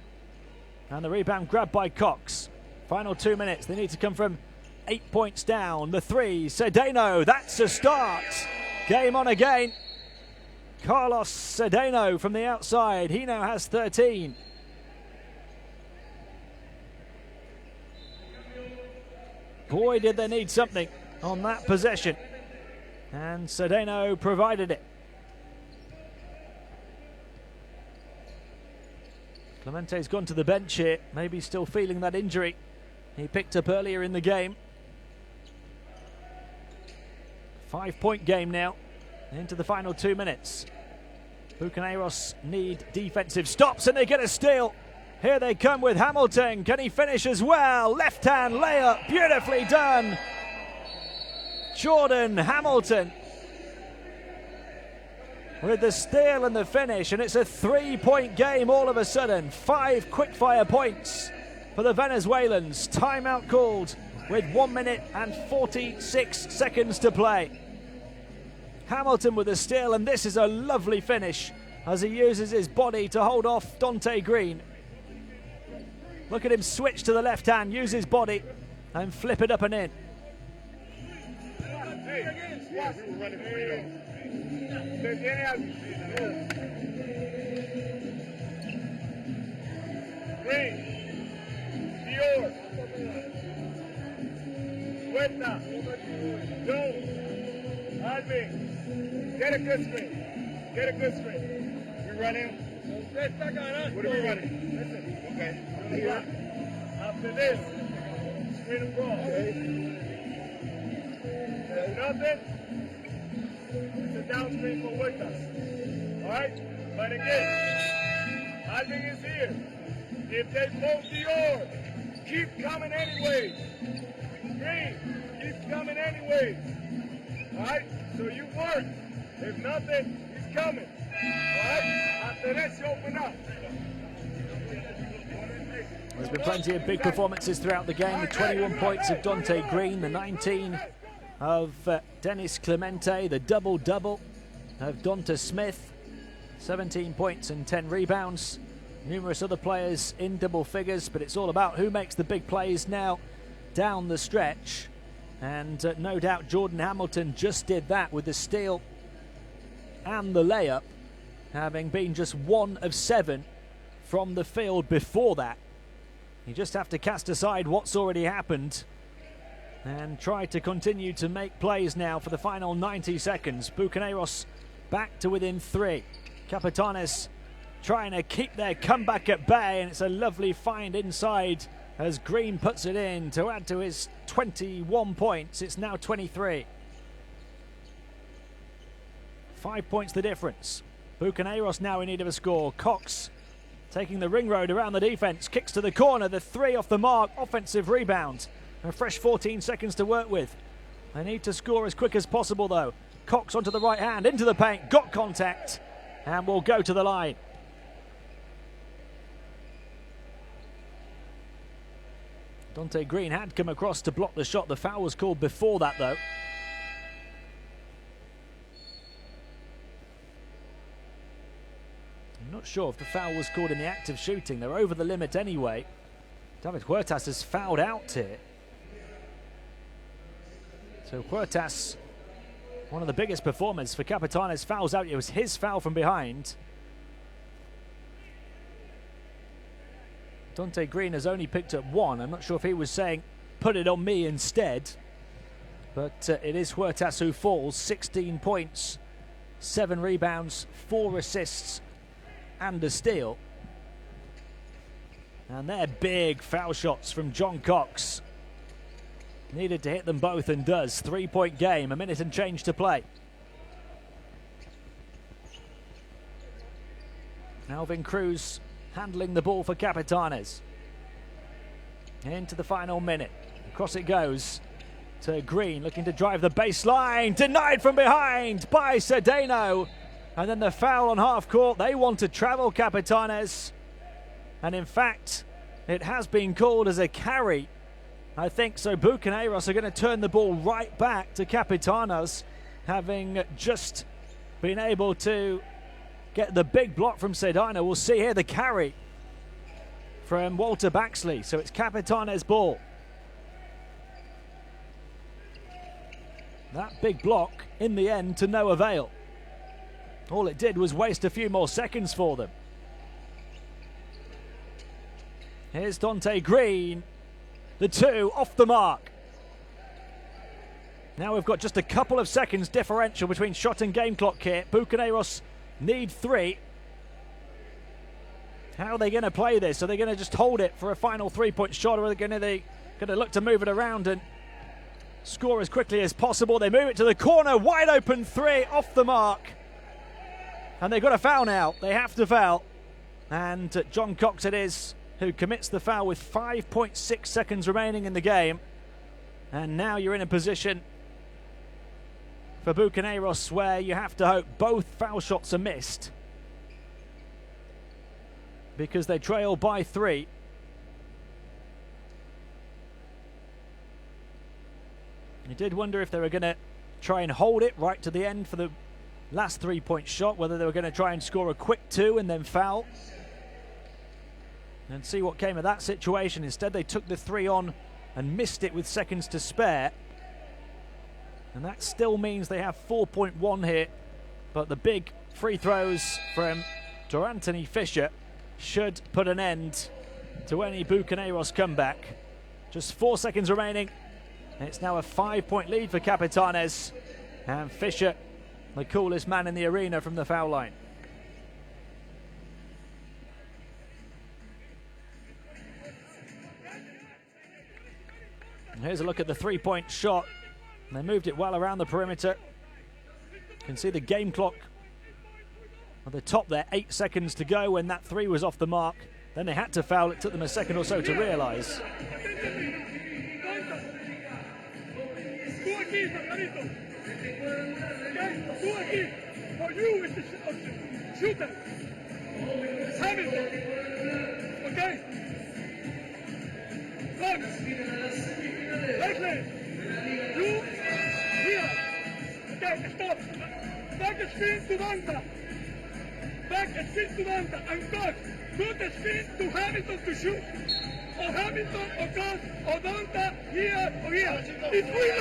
And the rebound grabbed by Cox. Final 2 minutes, they need to come from 8 points down. The 3, Cedeno, that's a start. Game on again. Carlos Cedeno from the outside, he now has 13. Boy, did they need something on that possession. And Cedeno provided it. Clemente's gone to the bench here, maybe still feeling that injury he picked up earlier in the game. 5-point game now, into the final 2 minutes. Bucaneros need defensive stops and they get a steal. Here they come with Hamilton. Can he finish as well? Left-hand layup, beautifully done. Jordan Hamilton with the steal and the finish, and it's a 3-point game all of a sudden. 5 quick-fire points for the Venezuelans. Timeout called with 1 minute and 46 seconds to play. Hamilton with the steal, and this is a lovely finish as he uses his body to hold off Dante Green. Look at him switch to the left hand, use his body, and flip it up and in. Green, Dior, Huerta, Jones, Alvin, get a good screen, get a good screen. We're running. What are we running? Listen, okay. After this, screen across. There's nothing. It's a down screen for Huerta. All right? But again, Alvin is here. If they both Dior, keep coming anyway. Green, keep coming anyway. All right? So you work. If nothing, he's coming. All right? After that, you open up. There's been plenty of big performances throughout the game. The 21 points of Dante Green, the 19 of Dennis Clemente, the double-double of Donta Smith, 17 points and 10 rebounds. Numerous other players in double figures, but it's all about who makes the big plays now down the stretch. And no doubt Jordan Hamilton just did that with the steal and the layup, having been just 1 of 7 from the field before that. You just have to cast aside what's already happened and try to continue to make plays now for the final 90 seconds. Bucaneros back to within 3. Capitanes trying to keep their comeback at bay, and it's a lovely find inside as Green puts it in to add to his 21 points. It's now 23. 5 points the difference. Bucaneros now in need of a score. Cox taking the ring road around the defense, kicks to the corner, the 3 off the mark, offensive rebound. A fresh 14 seconds to work with. They need to score as quick as possible though. Cox onto the right hand, into the paint, got contact, and will go to the line. Dante Green had come across to block the shot. The foul was called before that though. I'm not sure if the foul was called in the act of shooting. They're over the limit anyway. David Huertas has fouled out here. So Huertas, one of the biggest performers for Capitanes, fouls out. It was his foul from behind. Dante Green has only picked up 1. I'm not sure if he was saying, put it on me instead. But it is Huertas who falls. 16 points, 7 rebounds, 4 assists, and a steal. And they're big foul shots from John Cox. Needed to hit them both and does. 3-point game, a minute and change to play. Alvin Cruz handling the ball for Capitanes. Into the final minute. Across it goes to Green, looking to drive the baseline. Denied from behind by Cedeno. And then the foul on half court. They want to travel, Capitanes. And in fact, it has been called as a carry, I think. So Bucaneros are going to turn the ball right back to Capitanes, having just been able to get the big block from Cedeno. We'll see here the carry from Walter Baxley. So it's Capitanes' ball. That big block in the end to no avail. All it did was waste a few more seconds for them. Here's Dante Green. The 2 off the mark. Now we've got just a couple of seconds differential between shot and game clock here. Bucaneros need 3. How are they going to play this? Are they going to just hold it for a final 3-point shot, or are they going to look to move it around and score as quickly as possible? They move it to the corner, wide open 3 off the mark. And they've got a foul now. They have to foul. And John Cox it is who commits the foul with 5.6 seconds remaining in the game. And now you're in a position for Bucaneros where you have to hope both foul shots are missed, because they trail by 3. You did wonder if they were going to try and hold it right to the end for the last 3-point shot, whether they were going to try and score a quick 2 and then foul and see what came of that situation. Instead, they took the 3 on and missed it with seconds to spare. And that still means they have 4.1 here. But the big free throws from Anthony Fisher should put an end to any Bucaneros comeback. Just 4 seconds remaining. It's now a 5-point lead for Capitanes. And Fisher, the coolest man in the arena from the foul line. And here's a look at the 3-point shot. And they moved it well around the perimeter. You can see the game clock at the top there, 8 seconds to go when that 3 was off the mark. Then they had to foul. It took them a second or so to realise. For you is the shooter. Hamilton. Okay? Look. Leslie. You. Here. Okay, stop. Back the screen to Danta. Back the screen to Danta. And God, put the screen to Hamilton to shoot. Or Hamilton, or God, or Danta, here, or here. If we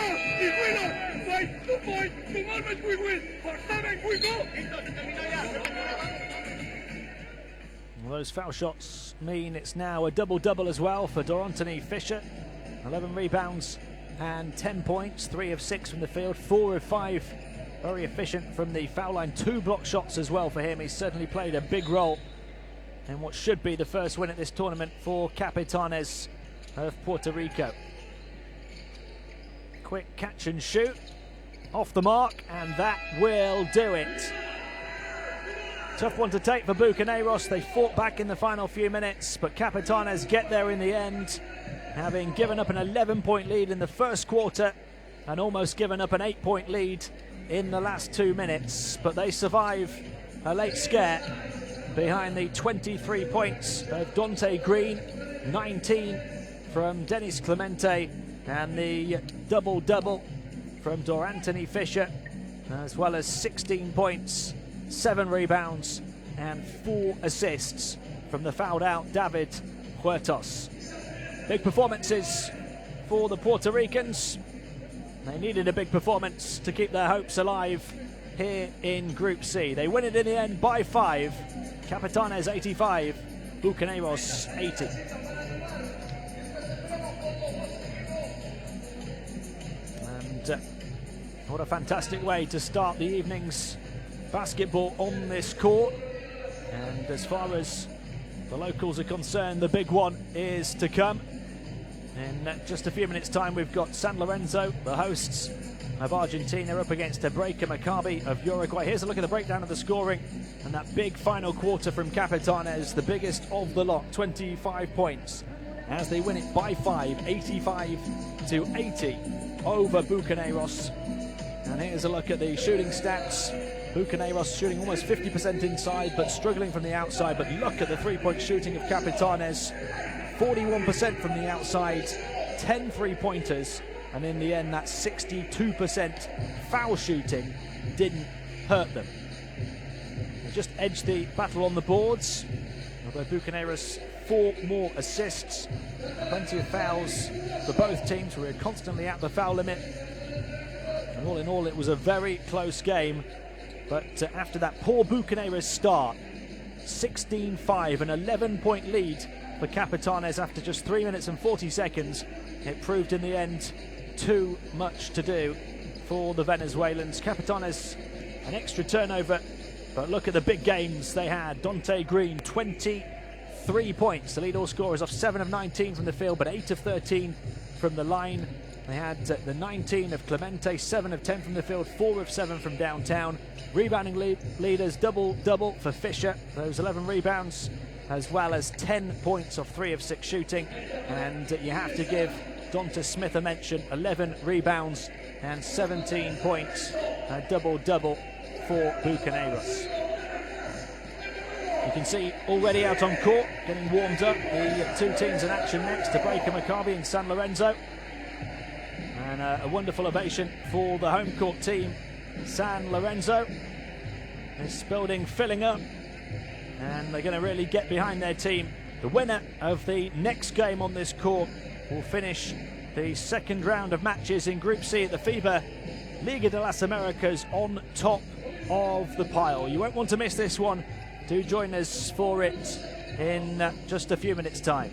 lost by 2 points, tomorrow we win. For 7 we go. Well, those foul shots mean it's now a double-double as well for Anthony Fisher. 11 rebounds and 10 points, 3 of 6 from the field, 4 of 5 very efficient from the foul line. 2 block shots as well for him. He's certainly played a big role in what should be the first win at this tournament for Capitanes of Puerto Rico. Quick catch and shoot, off the mark, and that will do it. Tough one to take for Bucaneros. They fought back in the final few minutes, but Capitanes get there in the end, having given up an 11-point lead in the first quarter and almost given up an 8-point lead in the last 2 minutes. But they survive a late scare behind the 23 points of Dante Green, 19 from Dennis Clemente, and the double-double from Anthony Fisher, as well as 16 points, 7 rebounds, and 4 assists from the fouled-out David Huertas. Big performances for the Puerto Ricans. They needed a big performance to keep their hopes alive here in Group C. They win it in the end by 5. Capitanes 85, Bucaneros 80. And what a fantastic way to start the evening's basketball on this court. And as far as the locals are concerned, the big one is to come. In just a few minutes' time, we've got San Lorenzo, the hosts of Argentina, up against Breaker Maccabi of Uruguay. Here's a look at the breakdown of the scoring and that big final quarter from Capitanes, the biggest of the lot, 25 points, as they win it by 5, 85-80 over Bucaneros. And here's a look at the shooting stats. Bucaneros shooting almost 50% inside, but struggling from the outside. But look at the 3-point shooting of Capitanes. 41% from the outside, 10 3-pointers, and in the end that 62% foul shooting didn't hurt them. They just edged the battle on the boards, although Bucaneros 4 more assists, plenty of fouls for both teams who were constantly at the foul limit. And all in all, it was a very close game, but after that poor Bucaneros start, 16-5, an 11-point lead for Capitanes after just 3 minutes and 40 seconds. It proved in the end too much to do for the Venezuelans. Capitanes, an extra turnover, but look at the big games they had. Dante Green, 23 points. The lead all scorers off 7 of 19 from the field, but 8 of 13 from the line. They had the 19 of Clemente, 7 of 10 from the field, 4 of 7 from downtown. Rebounding leaders, double-double for Fisher. Those 11 rebounds, as well as 10 points off 3 of 6 shooting. And you have to give Donta Smith a mention, 11 rebounds and 17 points. A double-double for Bucaneros. You can see already out on court, getting warmed up, the two teams in action next to Breaker Maccabi and San Lorenzo. And a wonderful ovation for the home court team. San Lorenzo, this building filling up, and they're going to really get behind their team. The winner of the next game on this court will finish the second round of matches in Group C at the FIBA Liga de las Americas on top of the pile. You won't want to miss this one. Do join us for it in just a few minutes' time.